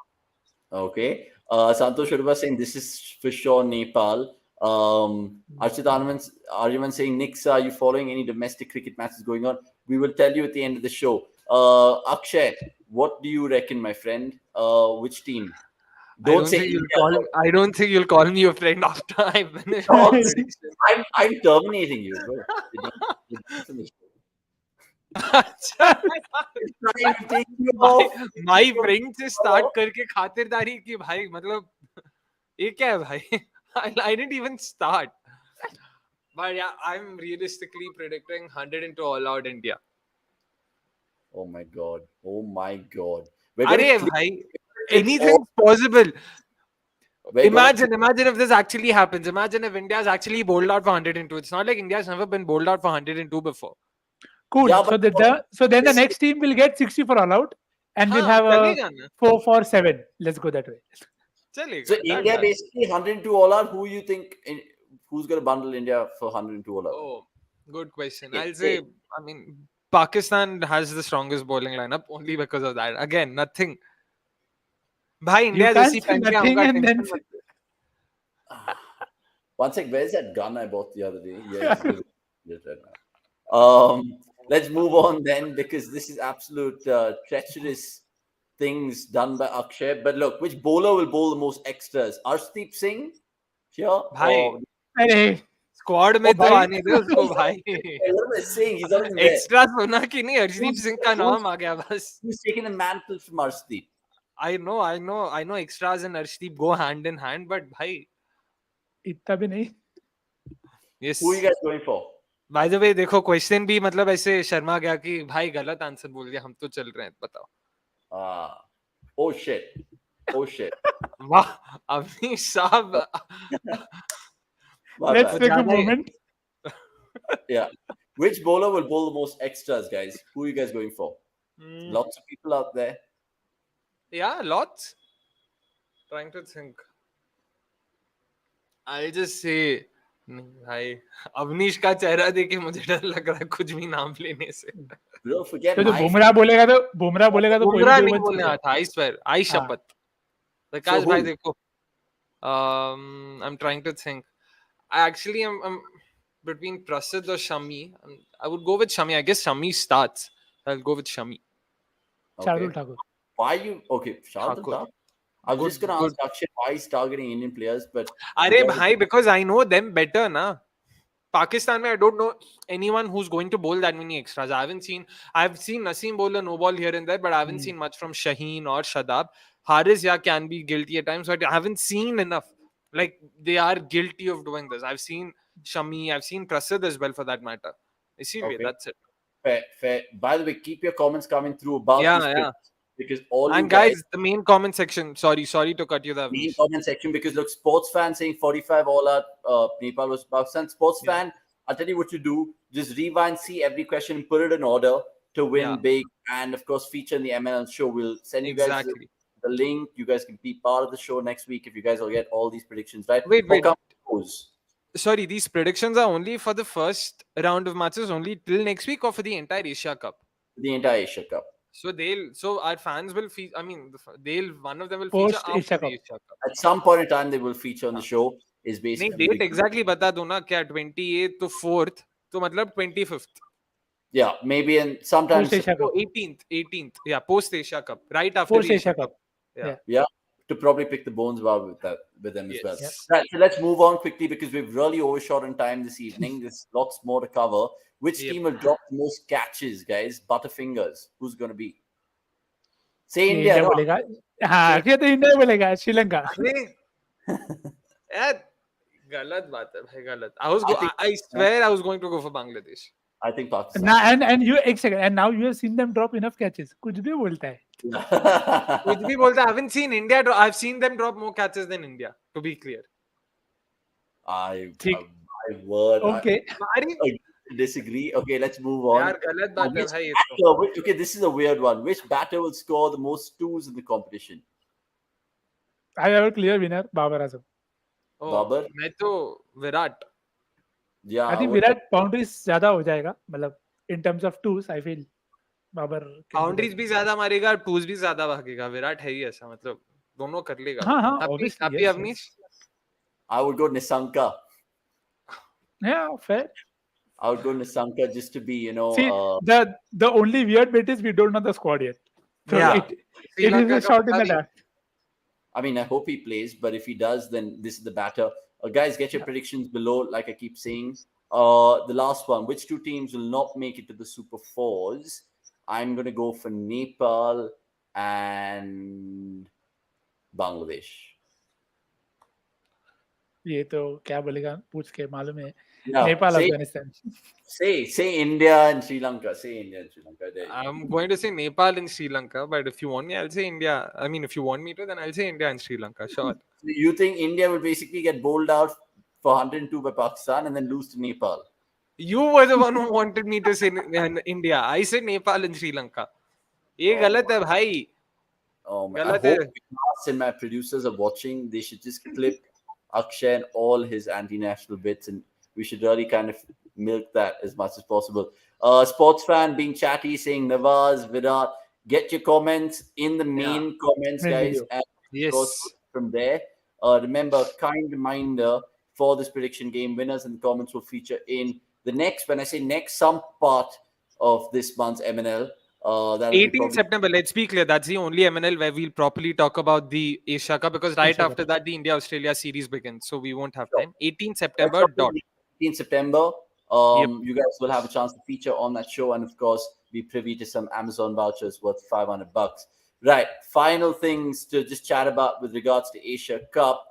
Okay. Santosh Sharma saying this is for sure Nepal. Archit Aryaman saying, Nix, are you following any domestic cricket matches going on? We will tell you at the end of the show. Akshay, what do you reckon, my friend? Which team? I don't think you'll call me your friend after I finish my prediction. I'm terminating you, bro. You're done for the show. Trying to take you off. My friend से start करके खातिरदारी की भाई मतलब ये क्या है भाई? I didn't even start. But yeah, I'm realistically predicting 102 all out India. Oh my God. अरे भाई, anything's possible. Imagine if this actually happens. Imagine if India's actually bowled out for 102. It's not like India's never been bowled out for 102 before. Cool. Yeah, so then the next team will get 60 for all out, and we'll have a चलेगा ना? 4 for 7. Let's go that way. चलेगा. So That India does. basically 102 all out. Who you think who's going to bundle India for 102 all out? Oh, good question. Yeah, I'll say, I mean, Pakistan has the strongest bowling lineup only because of that. Again, nothing. Bhai, India You can't जैसी say country nothing हमका and then tension मत One sec, where's that gun I bought the other day? Yeah, it's good. Just right now. Let's move on then, because this is absolute treacherous things done by Akshay. But look, which bowler will bowl the most extras? Arshdeep Singh here? Bhai, or- अरे, squad में तो भाई। आने दे उसको भाई. What am I saying? He's not even there. Extra सुना कि नहीं हर्षदीप सिंह का नाम आ गया बस. Who's taking the mantle from Arshdeep? I know extras and Arshdeep go hand in hand, but bhai, इतना भी नहीं. yes. Who are you guys going for? By the way, देखो क्वेश्चन भी मतलब ऐसे शर्मा गया कि भाई गलत आंसर बोल दिया, हम तो चल रहे हैं, बताओ. Oh shit. वाह, अवनीश साहब. My Let's bad. take a ज्यादा ही- moment. Yeah. Which bowler will bowl the most extras, guys? Who are you guys going for? Hmm. Lots of people out there. Yeah, lots. Trying to think. I'll just say, नहीं भाई, अवनीश का चेहरा देख के मुझे डर लग रहा है कुछ भी नाम लेने से. Bro, forget तो जो my बुमराह बोलेगा तो कोई बुमराह भी नहीं over बोलने चलेगा. आया था, I swear, I हाँ. शपथ. विकास भाई who? देखो. I'm trying to think. I'm between Prasid or Shami. I would go with Shami. I guess Shami starts. I'll go with Shami. Shardul Thakur. Why you okay? Shardul Thakur. Thakur. I was just Good, gonna ask Akshay why he's targeting Indian players, but Arey bhai, because I know them better, na. Pakistan, I don't know anyone who's going to bowl that many extras. I've seen Naseem bowl a no ball here and there, but I haven't seen much from Shaheen or Shadab. Haris, can be guilty at times, but I haven't seen enough. Like, they are guilty of doing this. I've seen Shami, I've seen Prasid as well, for that matter. Okay. That's it. fair. By the way, keep your comments coming through about Yeah, these yeah. picks, because all And you guys guys, the main comment section. Sorry to cut you there. main Avnish. comment section, because look, sports fan saying 45 all out Nepal was Pakistan. Sports fan, I'll tell you what you do. Just rewind, see every question, and put it in order to win Yeah. big. And of course, feature in the MNL show. We'll send you guys Exactly. the link. You guys can be part of the show next week if you guys will get all these predictions right. Wait. How come Sorry, these predictions are only for the first round of matches, only till next week, or for the entire Asia Cup? the entire Asia Cup? So our fans will feature. I mean, one of them will feature Post after Asia the Cup. Asia Cup. At some point in time, they will feature on the show. Is नहीं basically date exactly बता दो ना क्या 28th to 4th तो मतलब 25th. yeah, maybe and sometimes Post Asia Cup. 18th. Yeah, post Asia Cup, right after Post the Asia Asia Cup. Cup. Yeah. yeah, to probably pick the bones bar with them as well. Yes. Right, so let's move on quickly because we've really overshot on time this evening. There's lots more to cover. Which Yep. team will drop the most catches, guys? Butterfingers. Who's going to be? Say ये India. India No? बोलेगा हाँ ये तो India बोलेगा श्रीलंका अरे यार गलत बात है भाई गलत. I think- swear I was going to go for Bangladesh. I think Pakistan. ना and you एक second and now you have seen them drop enough catches कुछ भी बोलता है कुछ भी बोलता. I haven't seen India. I've seen them drop more catches than India. To be clear. My word. okay अरे I disagree. Okay, let's move on. यार गलत बात है Which भाई ये तो. batter- okay, this is a weird one. Which batter will score the most twos in the competition? I have a clear winner Babar Azam. Oh, Babar? मैं तो Virat. Yeah, I think would- Virat boundaries ज्यादा हो जाएगा मतलब in terms of twos I feel Babar can do boundaries that. भी ज्यादा मारेगा और टूज भी ज्यादा भागेगा. विराट है ही ऐसा मतलब दोनों कर लेगा. हाँ हाँ Happy- obviously happy yes, Awanish. I would go Nisanka. yeah fair I would go Nisanka just to be, see the only weird bit is we don't know the squad yet so Yeah. it Sri is Lanka a का shot in पता the नहीं. dark I mean, I hope he plays, but if he does, then this is the batter. Guys, get your predictions below, like I keep saying. The last one, which two teams will not make it to the Super Fours? I'm going to go for Nepal and Bangladesh. ये तो क्या बोलेगा पूछ के मालूम है Now, Nepal say, Afghanistan say India and Sri Lanka. Say India and Sri Lanka. There you go. I'm going to say Nepal and Sri Lanka, but if you want me, I'll say India. I mean, if you want me to, then I'll say India and Sri Lanka. Sure. You think India will basically get bowled out for 102 by Pakistan and then lose to Nepal? You were the one who wanted me to say India. I said Nepal and Sri Lanka. ये Oh गलत है भाई. I गलत hope है. Nas and my producers are watching. They should just clip Akshay and all his anti-national bits, and we should really kind of milk that as much as possible. Sports fan being chatty, saying Nawaz, Virat. Get your comments in the main comments, Main guys, video. and Yes. of course, from there. Remember, kind reminder for this prediction game: winners in the comments will feature in the next. When I say next, some part of this month's MNL. That'll be 18th probably September, let's be clear, that's the only MNL where we'll properly talk about the Asia Cup because right Asia Cup. after that, the India-Australia series begins. So we won't have Sure. time. 18th September, dot. 18 September. Yep. You guys will have a chance to feature on that show, and of course, be privy to some Amazon vouchers worth $500. Right. Final things to just chat about with regards to Asia Cup.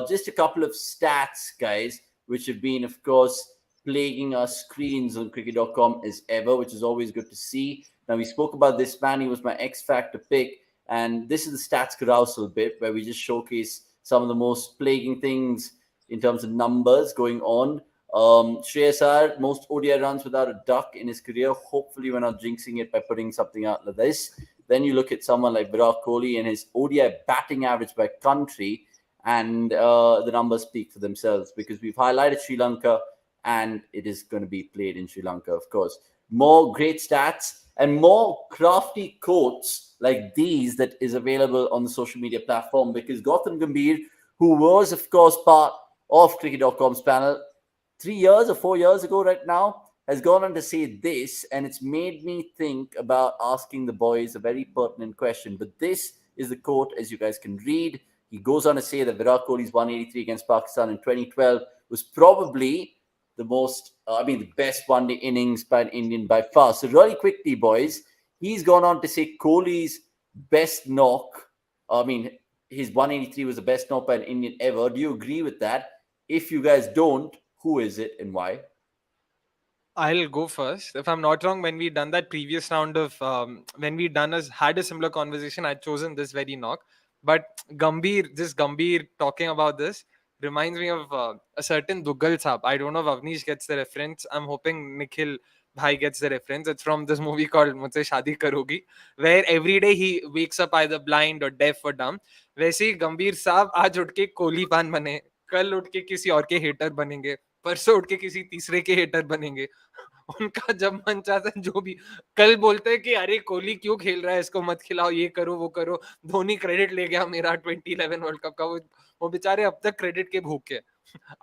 Just a couple of stats, guys, which have been, of course, plaguing our screens on cricket.com as ever, which is always good to see. Now, we spoke about this man. He was my X Factor pick. And this is the stats carousel bit where we just showcase some of the most plaguing things in terms of numbers going on. Shreyas Iyer, most ODI runs without a duck in his career. Hopefully, we're not jinxing it by putting something out like this. Then you look at someone like Virat Kohli and his ODI batting average by country, and the numbers speak for themselves because we've highlighted Sri Lanka, and it is going to be played in Sri Lanka, of course. More great stats and more crafty quotes like these that is available on the social media platform because Gautam Gambhir, who was, of course, part of cricket.com's panel 3 years or 4 years ago right now, has gone on to say this, and it's made me think about asking the boys a very pertinent question. But this is the quote, as you guys can read. He goes on to say that Virat Kohli's 183 against Pakistan in 2012 was probably the best one-day innings by an Indian by far. So really quickly, boys, he's gone on to say Kohli's best knock, his 183 was the best knock by an Indian ever. Do you agree with that? If you guys don't, who is it and why? I'll go first. If I'm not wrong, when we done that previous round of when we had a similar conversation, I'd chosen this very knock. But Gambhir talking about this reminds me of a certain Duggal Saab. I don't know if Avnish gets the reference. I'm hoping Nikhil Bhai gets the reference. It's from this movie called Mujhse Shaadi Karogi, where every day he wakes up either blind or deaf or dumb. वैसे ही गंभीर साहब आज उठ के Kohli fan बने, कल उठ के किसी और के हेटर बनेंगे, परसों उठ के किसी तीसरे के हेटर बनेंगे. उनका जब मन चाहता है जो भी, कल बोलते हैं कि अरे कोहली क्यों खेल रहा है, इसको मत खिलाओ, ये करो वो करो, धोनी क्रेडिट ले गया मेरा 2011 वर्ल्ड कप का. वो बेचारे अब तक क्रेडिट के भूखे.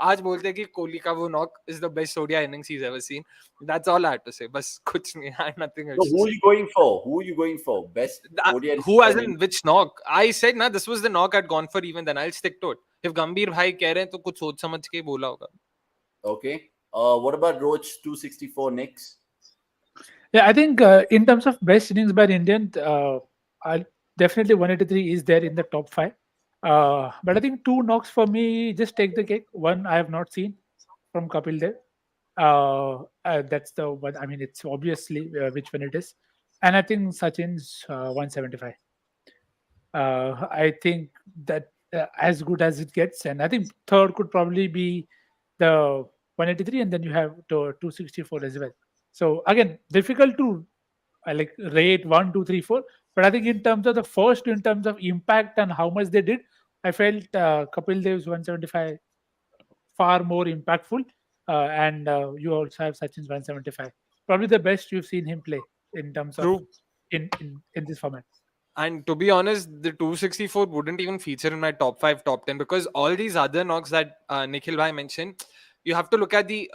आज बोलते हैं कि कोहली का वो knock is the best ODI innings he is ever seen. That's all I had to say. बस कुछ नहीं, I had nothing So else to who are से. you going for? Who are you going for? Best ODI Who as inning? in which knock? I said ना, this was the knock I'd gone for even then. I'll stick to it. If गंभीर भाई कह रहे हैं तो कुछ सोच समझ के बोला होगा. Okay. What about Roach 264 Knicks? Yeah, I think in terms of best innings by an Indian, I'll definitely 183 is there in the top five. But I think two knocks for me just take the cake. One I have not seen from Kapil Dev. That's the one. I mean, it's obviously which one it is. And I think Sachin's 175. I think that as good as it gets. And I think third could probably be the 183, and then you have the 264 as well. So again, difficult to like rate 1, 2, 3, 4. But I think in terms of the first, in terms of impact and how much they did, I felt Kapil Dev's 175 far more impactful. And you also have Sachin's 175. Probably the best you've seen him play in terms of True. in this format. And to be honest, the 264 wouldn't even feature in my top 5, top 10, because all these other knocks that Nikhil Bhai mentioned, you have to look at the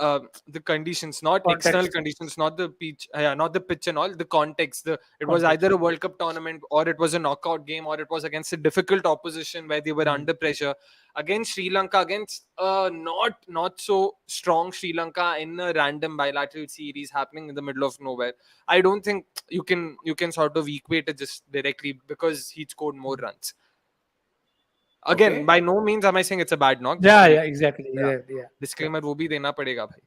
conditions, not external Context. conditions, not the pitch, not the pitch and all, the context. It was Context. either a World Cup tournament, or it was a knockout game, or it was against a difficult opposition where they were under pressure. Against Sri Lanka, against not so strong Sri Lanka in a random bilateral series happening in the middle of nowhere. I don't think you can sort of equate it just directly because he scored more runs. Again, Okay. by no means am I saying it's a bad knock. Yeah, yeah, exactly. Yeah. Yeah. Disclaimer वो भी देना पड़ेगा भाई.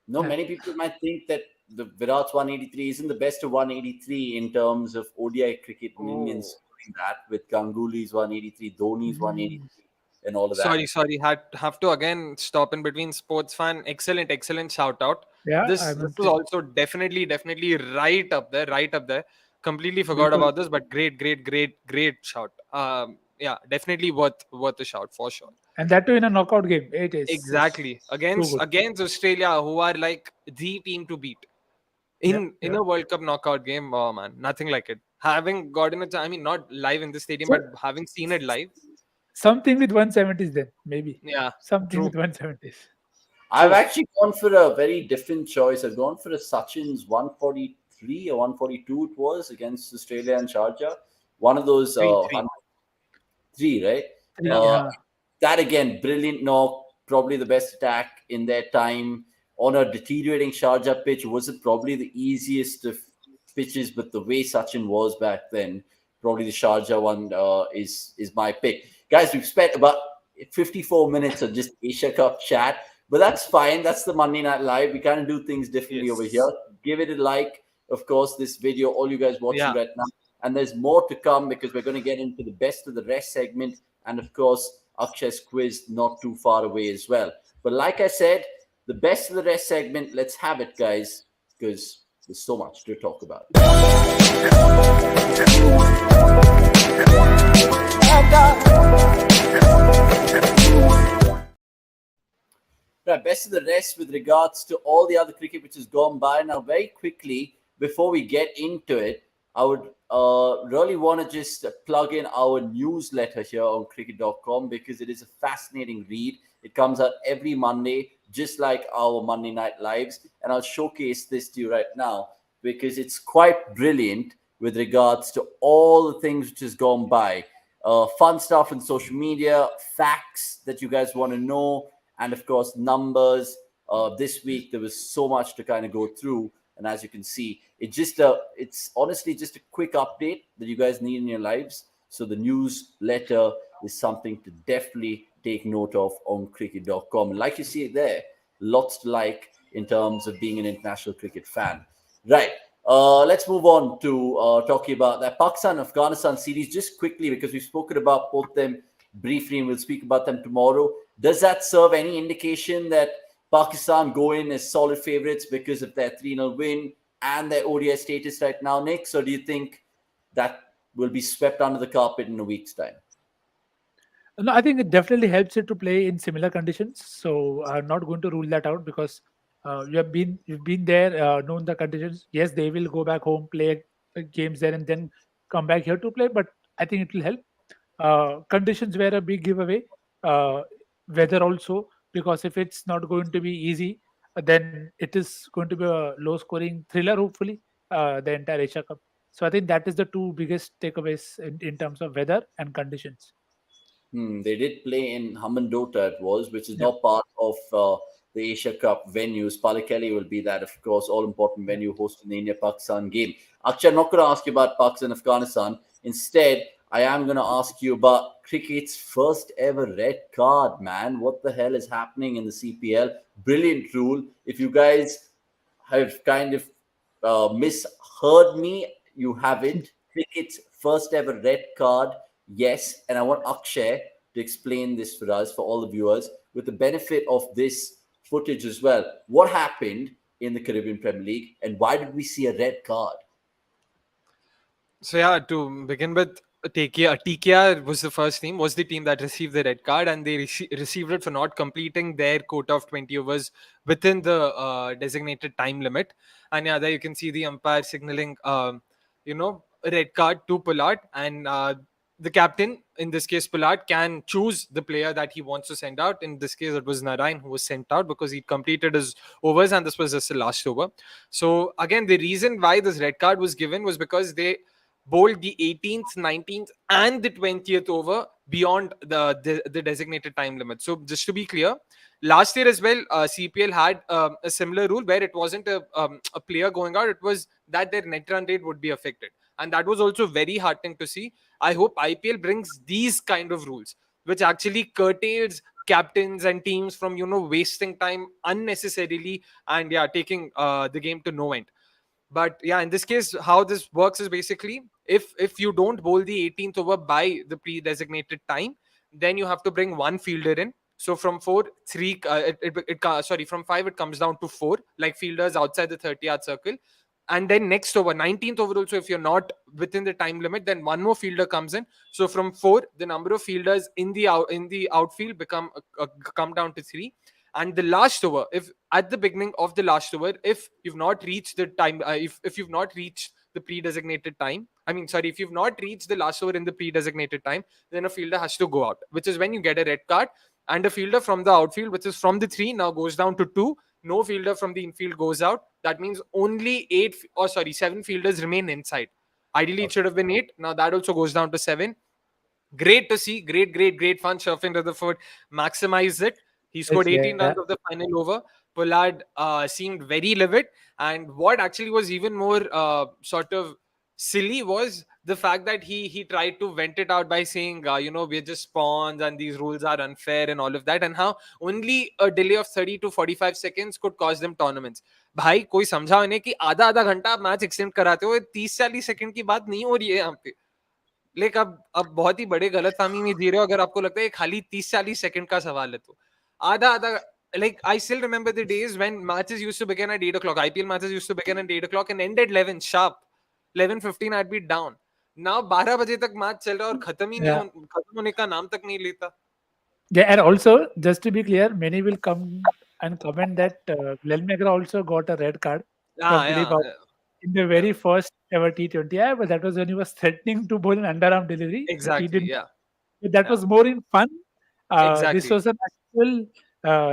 No, many people might think that the Virat's 183 isn't the best of 183 in terms of ODI cricket minions doing that with Ganguly's 183, Dhoni's 183, and all of that. Sorry. Have to again stop in between. Sports fan, excellent shout out. Yeah, This I this meant was to- also definitely right up there. Completely forgot about this, but great shout. Yeah, definitely worth a shout for sure. and that too in a knockout game. It is Exactly. good. Against Australia, who are like the team to beat in a World Cup knockout game. Oh man, nothing like it. Having gotten it, I mean, not live in the stadium, So- but having seen it live. Something with 170s then, maybe. Yeah, Something true. with 170s. I've actually gone for a very different choice. I've gone for a Sachin's 143 or 142 it was against Australia and Sharjah. One of those three, right? Yeah. That again, brilliant knock, probably the best attack in their time on a deteriorating Sharjah pitch. Was it probably the easiest of pitches, but the way Sachin was back then, probably the Sharjah one is my pick. Guys, we've spent about 54 minutes of just Asia Cup chat, but that's fine. That's the Monday Night Live. We kind of do things differently over here. Give it a like, of course, this video, all you guys watching right now. And there's more to come because we're going to get into the best of the rest segment. And of course, Akshay's quiz not too far away as well. But like I said, the best of the rest segment, let's have it, guys, because there's so much to talk about. Right, best of the rest with regards to all the other cricket which has gone by. Now, very quickly, before we get into it, I would really want to just plug in our newsletter here on cricket.com because it is a fascinating read. It comes out every Monday, just like our Monday Night Lives. And I'll showcase this to you right now because it's quite brilliant with regards to all the things which has gone by. Fun stuff on social media, facts that you guys want to know, and of course, numbers. This week, there was so much to kind of go through. And as you can see, it's honestly just a quick update that you guys need in your lives. So the newsletter is something to definitely take note of on cricket.com. And like you see it there, lots to like in terms of being an international cricket fan. Right. Let's move on to talking about that Pakistan-Afghanistan series just quickly because we've spoken about both them briefly, and we'll speak about them tomorrow. Does that serve any indication that Pakistan go in as solid favourites because of their 3-0 win and their ODI status right now, Nick? Or do you think that will be swept under the carpet in a week's time? No, I think it definitely helps it to play in similar conditions. So I'm not going to rule that out because you've been there, known the conditions. Yes, they will go back home, play games there, and then come back here to play. But I think it will help. Conditions were a big giveaway. Weather also, because if it's not going to be easy, then it is going to be a low-scoring thriller. Hopefully, the entire Asia Cup. So I think that is the two biggest takeaways in terms of weather and conditions. They did play in Hambantota, it was, which is Yeah. not part of the Asia Cup venues. Pallekele will be that, of course, all important venue hosting the India-Pakistan game. Akshay, I'm not going to ask you about Pakistan Afghanistan. Instead, I am going to ask you about cricket's first ever red card, man. What the hell is happening in the CPL? Brilliant rule. If you guys have kind of misheard me, you have it. Cricket's first ever red card. Yes, and I want Akshay to explain this for us, for all the viewers, with the benefit of this footage as well. What happened in the Caribbean Premier League, and why did we see a red card? So yeah, to begin with, TKR was the first team, was the team that received the red card, and they received it for not completing their quota of 20 overs within the designated time limit. And yeah, there you can see the umpire signaling, a red card to Pollard, and the captain, in this case Pollard, can choose the player that he wants to send out. In this case, it was Narayan who was sent out because he completed his overs, and this was just the last over. So again, the reason why this red card was given was because they bowled the 18th, 19th, and the 20th over beyond the designated time limit. So just to be clear, last year as well, CPL had a similar rule where it wasn't a player going out; it was that their net run rate would be affected, and that was also very heartening to see. I hope IPL brings these kind of rules, which actually curtails captains and teams from wasting time unnecessarily and taking the game to no end. But yeah, in this case, how this works is basically, if you don't bowl the 18th over by the pre-designated time, then you have to bring one fielder in. So from four, three, sorry, from five it comes down to four, like fielders outside the 30-yard circle. And then next over, 19th over also, if you're not within the time limit, then one more fielder comes in. So from four, the number of fielders in the outfield come down to three. And the last over, if at the beginning of the last over, if you've not reached the time, if you've not reached the pre-designated time, if you've not reached the last over in the pre-designated time, then a fielder has to go out, which is when you get a red card. And a fielder from the outfield, which is from the three, now goes down to two. No fielder from the infield goes out. That means only seven fielders remain inside. Ideally, it should have been eight. Now that also goes down to seven. Great to see. Great fun. Sherfin Rutherford maximized it. He scored 18 Yeah. runs of the final over. Pollard seemed very livid. And what actually was even more sort of silly was the fact that he tried to vent it out by saying, we're just pawns and these rules are unfair and all of that. And how only a delay of 30 to 45 seconds could cause them tournaments. भाई कोई समझा उन्हें कि आधा आधा घंटा आप match extend कराते हो, 30-40 सेकंड की बात नहीं हो रही है यहाँ पे. लेक अब बहुत ही बड़े गलतफहमी में जी रहे हो अगर आपको लगता है खाली 30-40 सेकंड का सवाल है तो आधा आधा. Like, I still remember the days when matches used to begin at 8 o'clock. IPL matches used to begin at 8 o'clock and end at 11 sharp. 11:15 I'd be down. Now 12 बजे तक मैच चल रहा है और खत्म होने का नाम तक नहीं लेता. Yeah, and also just to be clear, many will come and comment that Glenn McGrath also got a red card from Philip in the very first ever T20. Yeah, but that was when he was threatening to bowl an underarm delivery. Exactly. He didn't. Yeah. But that was more in fun. Exactly. This was an actual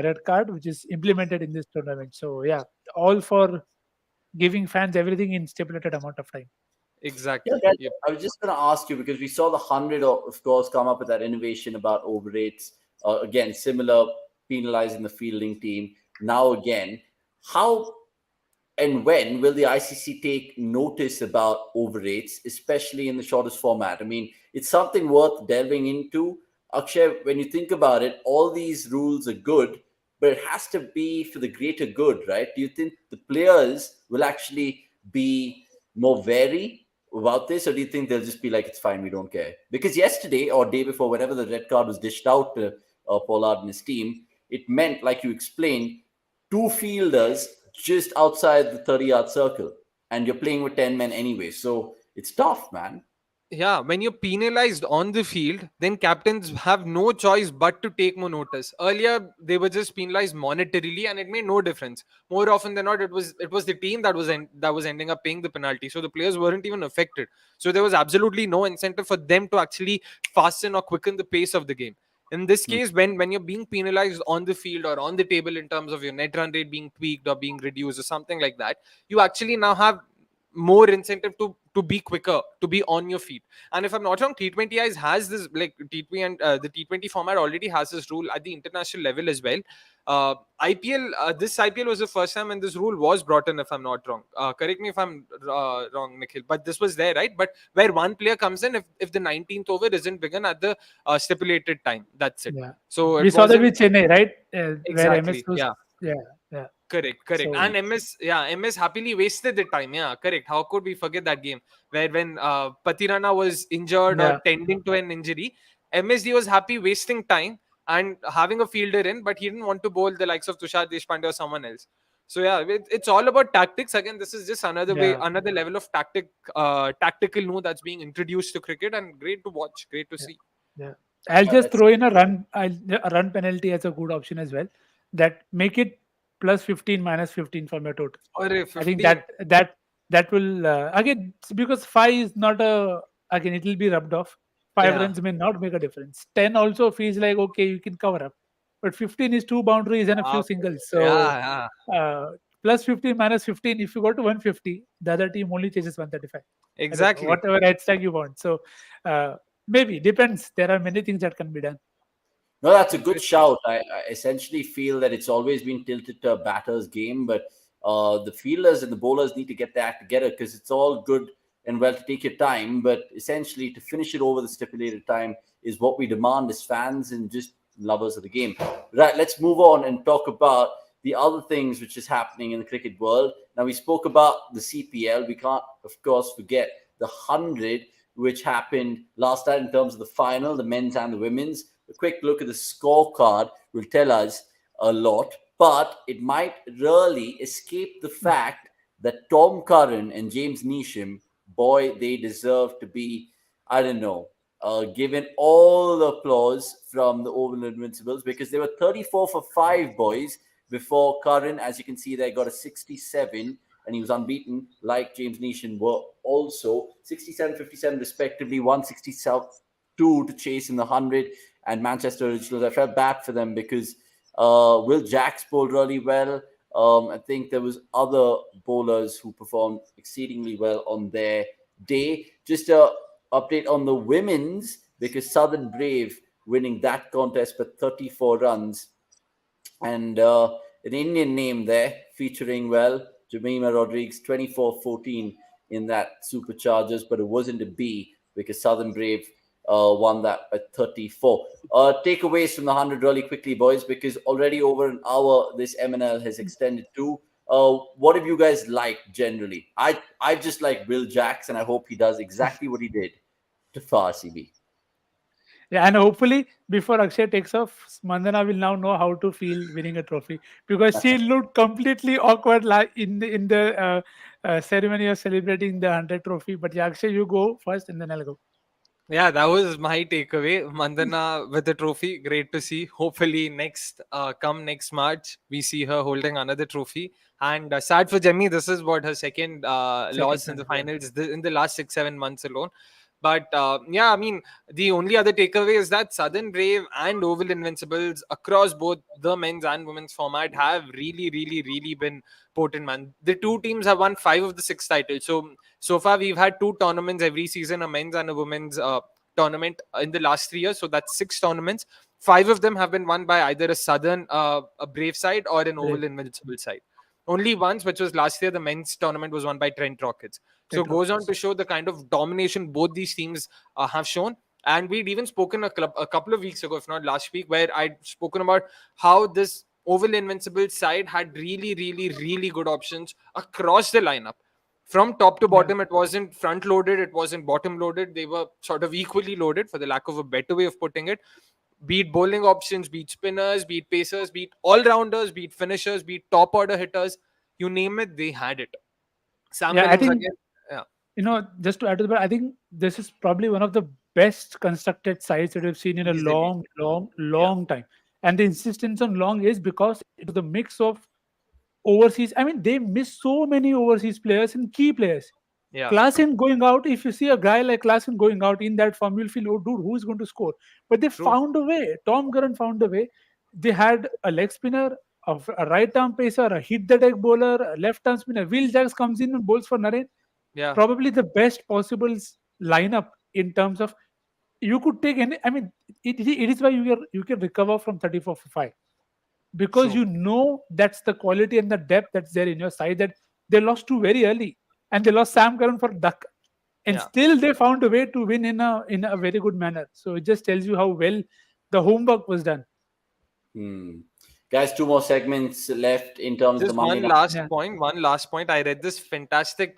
red card which is implemented in this tournament. So yeah, all for giving fans everything in stipulated amount of time. Exactly. Yeah, guys, I was just going to ask you because we saw the 100, of course, come up with that innovation about overrates. Again, similar, penalizing the fielding team. Now again, how and when will the ICC take notice about overrates, especially in the shortest format? I mean, it's something worth delving into. Akshay, when you think about it, all these rules are good, but it has to be for the greater good, right? Do you think the players will actually be more wary about this, or do you think they'll just be like, it's fine, we don't care? Because yesterday or day before, whenever the red card was dished out to Pollard and his team, it meant, like you explained, two fielders just outside the 30-yard circle, and you're playing with 10 men anyway. So it's tough, man. Yeah, when you're penalized on the field, then captains have no choice but to take more notice. Earlier, they were just penalized monetarily, and it made no difference. More often than not, it was the team that was ending up paying the penalty, so the players weren't even affected. So there was absolutely no incentive for them to actually fasten or quicken the pace of the game. In this Hmm. case, when you're being penalized on the field or on the table in terms of your net run rate being tweaked or being reduced or something like that, you actually now have more incentive to be quicker, to be on your feet. And if I'm not wrong, T20Is has this, like T20, and the T20 format already has this rule at the international level as well. IPL, this IPL was the first time when this rule was brought in, if I'm not wrong. Correct me if I'm wrong, Nikhil, but this was there, right? But where one player comes in if the 19th over isn't begun at the stipulated time, that's it. Yeah. So We it saw that wasn't with Chennai, right? Where MS exactly, was, yeah. yeah, yeah. Correct. So And MS happily wasted the time. Yeah, correct. How could we forget that game where when Patirana was injured or yeah, tending to an injury, MSD was happy wasting time and having a fielder in, but he didn't want to bowl the likes of Tushar Deshpande or someone else. So yeah, it's all about tactics. Again, this is just another way, yeah, another level of tactical know that's being introduced to cricket, and great to watch, great to yeah, see. yeah. I'll just That's throw in a run penalty as a good option as well. That make it plus 15 minus 15 from your total. Or I think 15. that will again because five is not a again it will be rubbed off. 5 runs Yeah, may not make a difference. 10 also feels like okay you can cover up, but 15 is two boundaries and a few uh, singles. So yeah. uh, plus 15 minus 15. If you go to 150, the other team only chases 135. I don't know Exactly. whatever head tag you want. So uh, maybe depends. There are many things that can be done. No, that's a good Interesting. shout. I essentially feel that it's always been tilted to a batter's game, but the fielders and the bowlers need to get their act together, because it's all good and well to take your time, but essentially to finish it over the stipulated time is what we demand as fans and just lovers of the game. Right, let's move on and talk about the other things which is happening in the cricket world. Now, we spoke about the CPL. We can't, of course, forget the 100, which happened last night in terms of the final, the men's and the women's. A quick look at the scorecard will tell us a lot, but it might really escape the fact that Tom Curran and James Neesham, boy, they deserve to be, I don't know, given all the applause from the Oval Invincibles, because they were 34 for 5, boys, before Curran, as you can see there, got a 67, and he was unbeaten, like James Neesham were also 67, 57 respectively, 162 to chase in the 100, and Manchester Originals. I felt bad for them because Will Jacks bowled really well. I think there was other bowlers who performed exceedingly well on their day. Just a update on the women's, because Southern Brave winning that contest by 34 runs, and an Indian name there featuring well, Jemima Rodriguez, 24-14 in that Superchargers, but it wasn't a B because Southern Brave won that at 34. Takeaways from the 100 really quickly, boys, because already over an hour this MNL has extended to. What have you guys liked generally? I just like Will Jacks, and I hope he does exactly what he did to RCB. Yeah, and hopefully before Akshay takes off, Mandana will now know how to feel winning a trophy because she looked completely awkward in the ceremony of celebrating the 100 trophy. But yeah, Akshay, you go first, and then I'll go. Yeah, that was my takeaway. Mandana with the trophy, great to see. Hopefully, come next March, we see her holding another trophy. And sad for Jemmy, this is what her second Second loss in the time, yeah. finals in the last 6-7 months alone. But yeah, I mean, the only other takeaway is that Southern Brave and Oval Invincibles across both the men's and women's format have really, really, really been potent, man. The two teams have won 5 of the 6 titles. So far, we've had 2 tournaments every season, a men's and a women's tournament in the last 3 years. So that's 6 tournaments. 5 of them have been won by either a Southern, a Brave side, or an Brave, Oval Invincible side. Only once, which was last year, the men's tournament was won by Trent Rockets. So it Trent goes on Rockets. to show the kind of domination both these teams have shown. And we'd even spoken a couple of weeks ago, if not last week, where I'd spoken about how this Oval Invincible side had really, really, really good options across the lineup. From top to bottom, it wasn't front loaded, it wasn't bottom loaded. They were sort of equally loaded, for the lack of a better way of putting it. Beat bowling options, beat spinners, beat pacers, beat all rounders, beat finishers, beat top order hitters. You name it, they had it. Sam Yeah, I Curran's think, again. Yeah, just to add to that, I think this is probably one of the best constructed sides that we've seen in a easily. Yeah, long time. And the insistence on long is because it was the mix of overseas. I mean, they miss so many overseas players and key players. yeah, Klassen going out, if you see a guy like Klassen going out in that form, you'll feel, oh, dude, who is going to score? But they true. found a way. Tom Curran found a way. They had a leg spinner, a right arm pacer, a hit the deck bowler, a left arm spinner. Will Jacks comes in and bowls for Naren. Yeah, Probably the best possible lineup in terms of you could take any. I mean, it is why you can recover from 34 for 5 because true. you know that's the quality and the depth that's there in your side that they lost to very early and they lost Sam Curran for duck and Yeah. still they found a way to win in a very good manner. So it just tells you how well the homework was done. Guys, 2 more segments left in terms of Just the Monday one night. last Yeah. point. One last point. I read this fantastic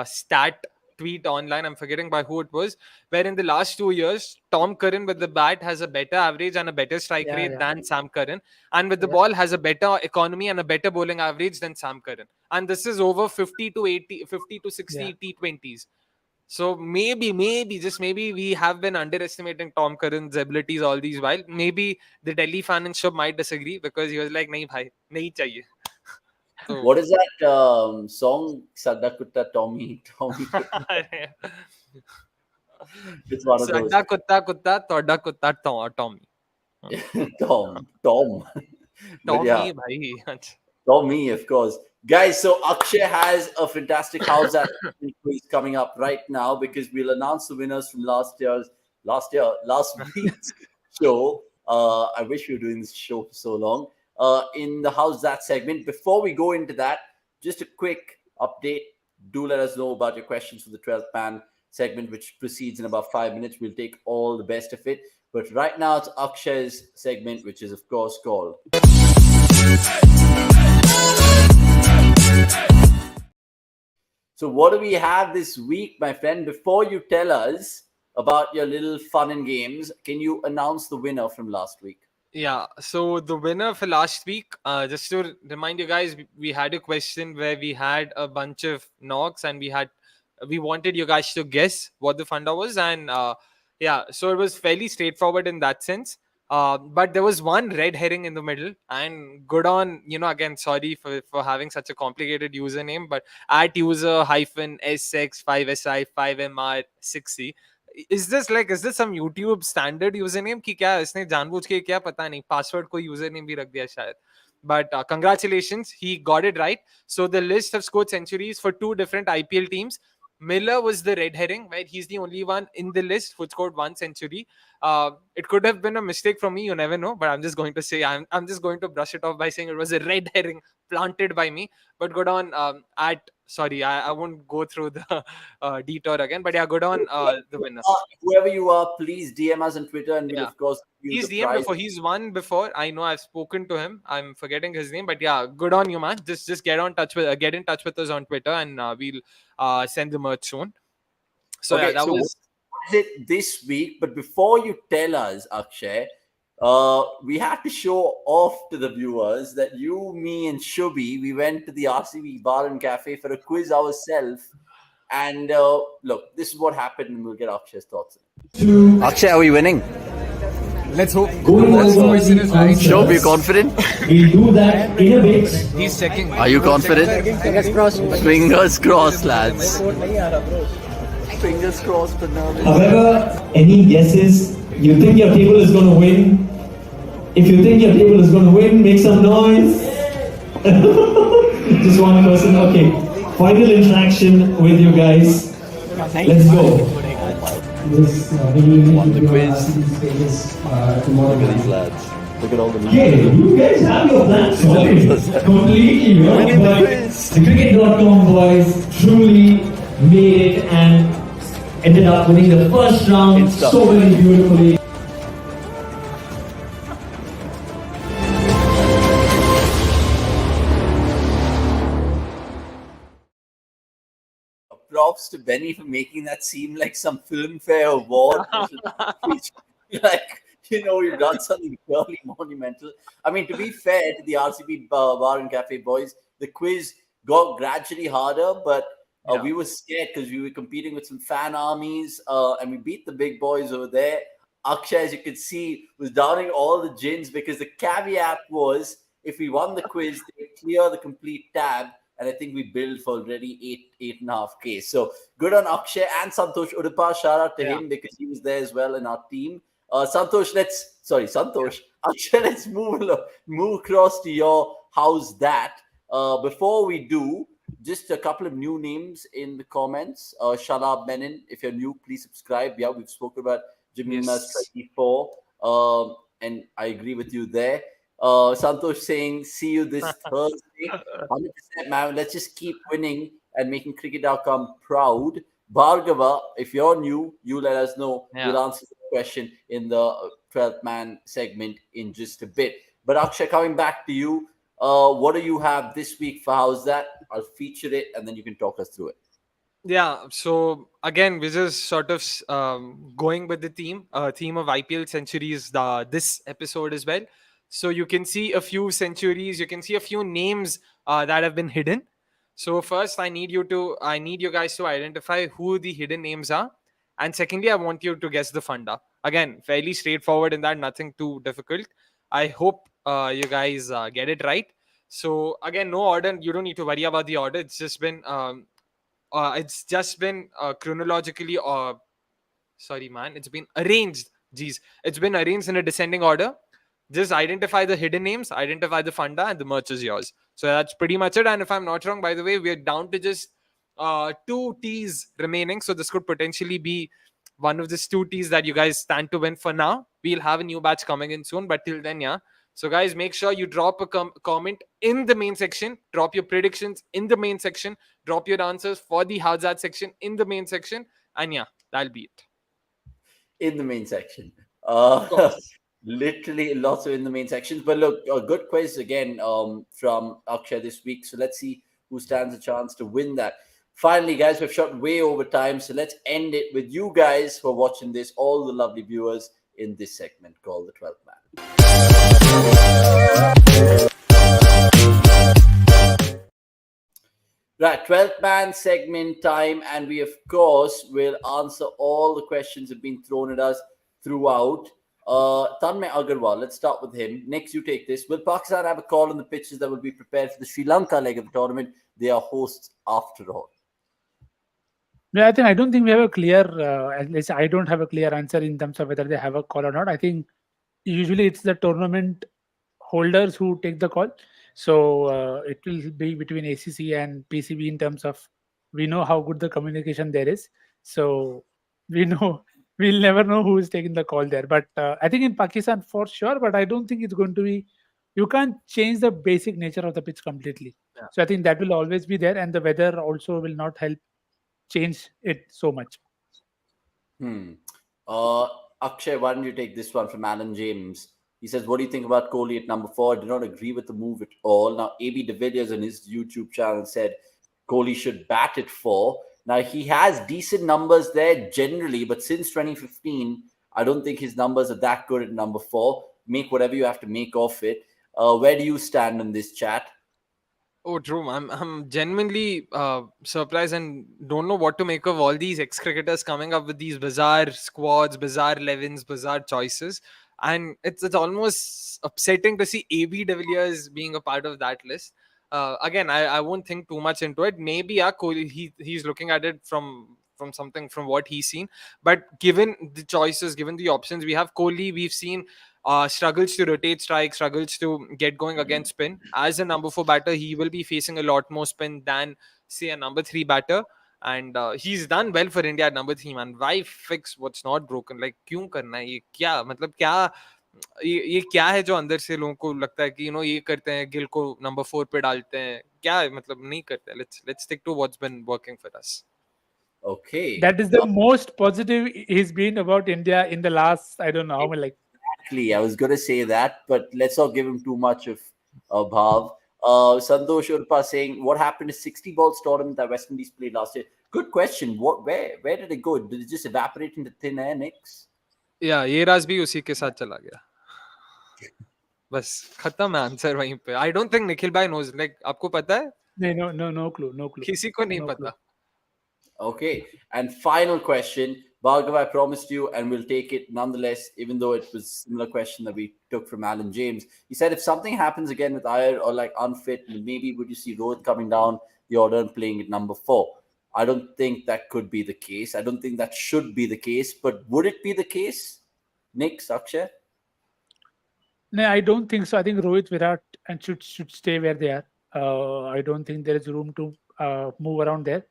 stat tweet online. I'm forgetting by who it was. Where in the last 2 years, Tom Curran with the bat has a better average and a better strike Yeah, rate yeah. than Sam Curran, and with the Yeah. ball has a better economy and a better bowling average than Sam Curran. And this is over 50 to 80, 50 to 60 Yeah. T20s. So maybe, just maybe we have been underestimating Tom Curran's abilities all these while. Maybe the Delhi fansmanship might disagree because he was like, "Nahi bhai, nahi chahiye." So What is that song? Sadda Kutta Tommy. It's one of those. Sadda kutta, todda kutta, Tommy. Tom. But yeah, Tommy bhai. Tommy, of course. Guys, so Akshay has a fantastic Howzzat quiz coming up right now because we'll announce the winners from last week's show. I wish we were doing this show for so long. In the Howzzat segment. Before we go into that, just a quick update. Do let us know about your questions for the 12th man segment, which proceeds in about 5 minutes. We'll take all the best of it. But right now, it's Akshay's segment, which is, of course, called. So, what do we have this week, my friend? Before you tell us about your little fun and games, can you announce the winner from last week? Yeah, so the winner for last week, just to remind you guys, we had a question where we had a bunch of knocks and we wanted you guys to guess what the funda was, and yeah, so it was fairly straightforward in that sense. But there was one red herring in the middle, and good on, again, sorry for having such a complicated username, but at user hyphen SX5SI5MR6C. Is this some YouTube standard username कि क्या इसने जानबूझ के क्या पता नहीं password कोई username भी रख दिया शायद. But congratulations, he got it right. So the list have scored centuries for 2 different IPL teams. Miller was the red herring, where he's the only one in the list who scored 1 century. It could have been a mistake from me, you never know, but I'm just going to say I'm just going to brush it off by saying it was a red herring planted by me. But good on I won't go through the detour again, but yeah, good on the winner. Whoever you are, please DM us on Twitter, and we'll, Yeah. of course, give you He's the DM prize. before. He's won before. I know. I've spoken to him. I'm forgetting his name, but yeah, good on you, man. Just get in touch with us on Twitter, and we'll send the merch soon. So Okay, yeah, that so was. what is it this week? But before you tell us, Akshay, we have to show off to the viewers that you, me, and Shubhi, we went to the RCB Bar and Cafe for a quiz ourselves. And look, this is what happened, and we'll get Akshay's thoughts. Akshay, are we winning? Let's hope. Going That's the over question the is right. answers. Shubhi, confident? We'll do that in a bit. He's checking. Are you confident? Fingers crossed, lads. Fingers crossed, but no. However, any guesses? You think your table is going to win? If you think your table is going to win, make some noise. Just one person. Okay. Final interaction with you guys. Let's go. This Won the quiz. tomorrow. Look at these lads. Look at all the Okay, you guys have your plans sorted. Completely, but the cricket.com boys truly made it and ended up winning the first round so very beautifully. props to Benny for making that seem like some Filmfare award. Which, like, you've done something really monumental. I mean, to be fair to the RCB Bar and Cafe boys, the quiz got gradually harder, but we were scared because we were competing with some fan armies, and we beat the big boys over there. Akshay, as you could see, was downing all the gins because the caveat was if we won the quiz, they clear the complete tab. And I think we billed for already 8.5K. So good on Akshay and Santosh Udupa. Shout out to him because he was there as well in our team. Santosh, Akshay, let's move across to your Howzzat. Before we do, just a couple of new names in the comments. Shalab Menon, if you're new, please subscribe. Yeah, we've spoken about Jimmy Mas 24. And I agree with you there. Santosh saying, see you this Thursday. 100%, man. Let's just keep winning and making cricket.com proud. Bhargava, if you're new, you let us know. We'll answer the question in the 12th man segment in just a bit. But Akshay, coming back to you, what do you have this week for Howzzat? I'll feature it and then you can talk us through it. Yeah, so again, we're just sort of going with the theme of IPL centuries this episode as well. So you can see a few centuries, you can see a few names that have been hidden. So first, I need you guys to identify who the hidden names are, and secondly, I want you to guess the funda. Again, fairly straightforward in that, nothing too difficult. I hope you guys get it right. So again, no order. You don't need to worry about the order. It's just been chronologically it's been arranged. It's been arranged in a descending order. Just identify the hidden names, identify the funda, and the merch is yours. So that's pretty much it. And if I'm not wrong, by the way, we're down to just 2 T's remaining. So this could potentially be one of these 2 T's that you guys stand to win for now. We'll have a new batch coming in soon, but till then, yeah. So guys, make sure you drop a comment in the main section, drop your predictions in the main section, drop your answers for the Howzzat section in the main section, and yeah, that'll be it. In the main section. Literally lots of in the main sections. But look, a good quiz again from Akshay this week. So let's see who stands a chance to win that. Finally, guys, we've shot way over time. So let's end it with you guys who are watching this, all the lovely viewers in this segment called The 12th Man. Right, 12th man segment time, and we of course will answer all the questions that have been thrown at us throughout. Tanmay Agarwal, let's start with him. Next, you take this. Will Pakistan have a call on the pitches that will be prepared for the Sri Lanka leg of the tournament? They are hosts after all. Yeah, I don't think we have a clear, at least I don't have a clear answer in terms of whether they have a call or not. I think usually it's the tournament holders who take the call. So it will be between ACC and PCB in terms of, we know how good the communication there is. So we'll never know who is taking the call there. But I think in Pakistan for sure, but I don't think it's going to be, you can't change the basic nature of the pitch completely. Yeah. So I think that will always be there, and the weather also will not help change it so much. Akshay, why don't you take this one from Alan James? He says, what do you think about Kohli at number 4? I do not agree with the move at all. Now, AB de Villiers on his YouTube channel said Kohli should bat at 4. Now, he has decent numbers there generally, but since 2015, I don't think his numbers are that good at number 4. Make whatever you have to make of it. Where do you stand in this chat? Oh, true. I'm genuinely surprised and don't know what to make of all these ex-cricketers coming up with these bizarre squads, bizarre 11s, bizarre choices. And it's almost upsetting to see AB de Villiers being a part of that list. Again, I won't think too much into it. Maybe Kohli, he's looking at it from what he's seen. But given the choices, given the options, we have Kohli. We've seen struggles to rotate strike, struggles to get going against spin. As a number 4 batter, he will be facing a lot more spin than, say, a number 3 batter. And he's done well for India at number 3, man. Why fix what's not broken? Like, क्यों करना है ये? क्या मतलब क्या ये क्या है जो अंदर से लोगों को लगता है कि ये करते हैं, गिल को नंबर 4 पे डालते हैं, क्या मतलब नहीं करते. Let's stick to what's been working for us. Okay, that is the most positive he's been about India in the last, I don't know how many, exactly. I was going to say that, but let's not give him too much of bhav. Santosh Urpa saying, what happened to 60 balls tournament that West Indies played last year? Good question. Where did it go? Did it just evaporate into thin air, Knicks? या ये राज भी उसी के साथ चला गया. बस खत्म है आंसर वहीं पे. I don't think निखिल भाई knows. Like आपको पता है? No clue. किसी को नहीं No पता. clue. Okay. And final question. Bhargav, I promised you, and we'll take it nonetheless, even though it was a similar question that we took from Alan James. He said, if something happens again with Iyer or like unfit, maybe would you see Rohit coming down the order and playing at number 4? I don't think that could be the case. I don't think that should be the case. But would it be the case? Nick, Akshay? No, I don't think so. I think Rohit, Virat, and should stay where they are. I don't think there is room to move around there.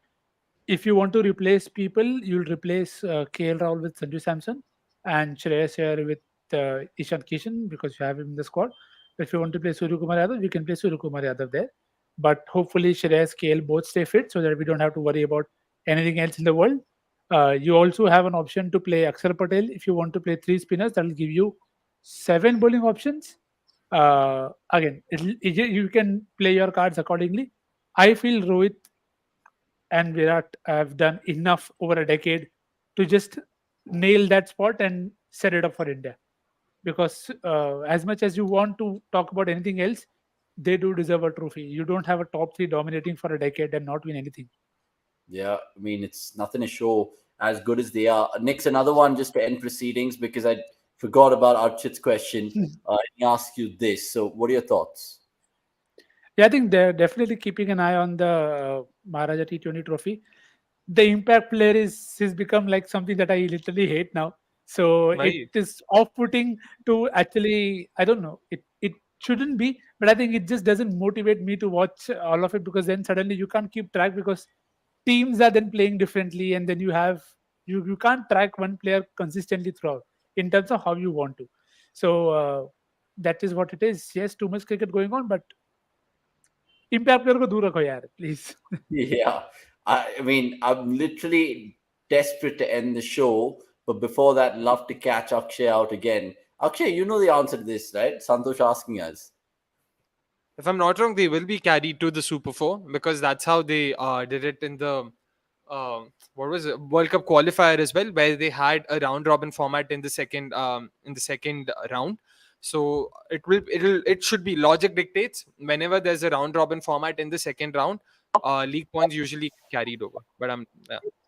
If you want to replace people, you'll replace KL Rahul with Sanju Samson and Shreyas Iyer with Ishan Kishan because you have him in the squad. If you want to play Surya Kumar Yadav, you can play Surya Kumar Yadav there. But hopefully Shreyas, KL both stay fit so that we don't have to worry about anything else in the world. You also have an option to play Akshar Patel. If you want to play 3 spinners, that will give you 7 bowling options. Again, you can play your cards accordingly. I feel Rohit and Virat have done enough over a decade to just nail that spot and set it up for India. Because as much as you want to talk about anything else, they do deserve a trophy. You don't have a top 3 dominating for a decade and not win anything. Yeah, I mean, it's nothing to show as good as they are. Nick's another one just to end proceedings because I forgot about Archit's question. He asked you this. So, what are your thoughts? Yeah, I think they're definitely keeping an eye on the Maharaja T20 trophy. The impact player has become like something that I literally hate now. So Right. it is off-putting to actually, I don't know, it shouldn't be, but I think it just doesn't motivate me to watch all of it because then suddenly you can't keep track because teams are then playing differently and then you can't track one player consistently throughout in terms of how you want to. So that is what it is. Yes, too much cricket going on, but impact player को दूर रखो यार, please. Yeah, I mean, I'm literally desperate to end the show, but before that, love to catch Akshay out again. Akshay, you know the answer to this, right? Santosh asking us. If I'm not wrong, they will be carried to the Super 4 because that's how they did it in the what was it, World Cup qualifier as well, where they had a round robin format in the second round. So it should be logic dictates whenever there's a round robin format in the second round, league points usually carried over. But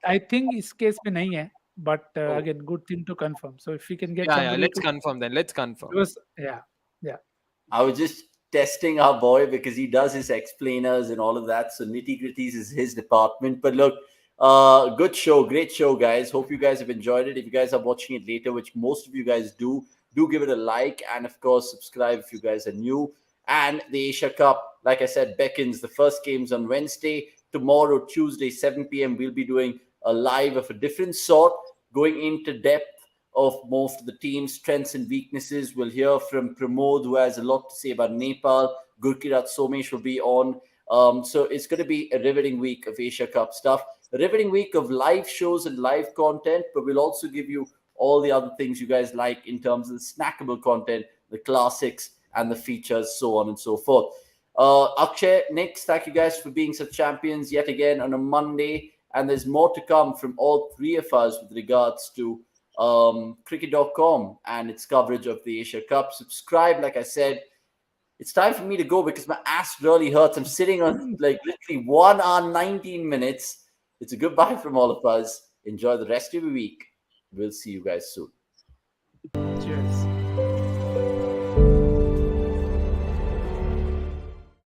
I think इस case में नहीं है, but Oh. again, good thing to confirm. So if we can get yeah, somebody let's to confirm then. Let's confirm. because yeah. I was just testing our boy because he does his explainers and all of that. So nitty gritties is his department. But look, good show, great show, guys. Hope you guys have enjoyed it. If you guys are watching it later, which most of you guys do give it a like and of course subscribe if you guys are new. And the Asia Cup, like I said, beckons. The first game's on Wednesday. Tomorrow, Tuesday, 7 p.m. We'll be doing a live of a different sort, going into depth of most of the team's strengths and weaknesses. We'll hear from Pramod, who has a lot to say about Nepal. Gurkirat Somesh will be on. So it's going to be a riveting week of Asia Cup stuff, a riveting week of live shows and live content, but we'll also give you all the other things you guys like in terms of the snackable content, the classics, and the features, so on and so forth. Akshay, Nick, thank you guys for being such champions yet again on a Monday. And there's more to come from all 3 of us with regards to cricket.com and its coverage of the Asia Cup. Subscribe, like I said. It's time for me to go because my ass really hurts. I'm sitting on like literally 1 hour, 19 minutes. It's a goodbye from all of us. Enjoy the rest of your week. We'll see you guys soon.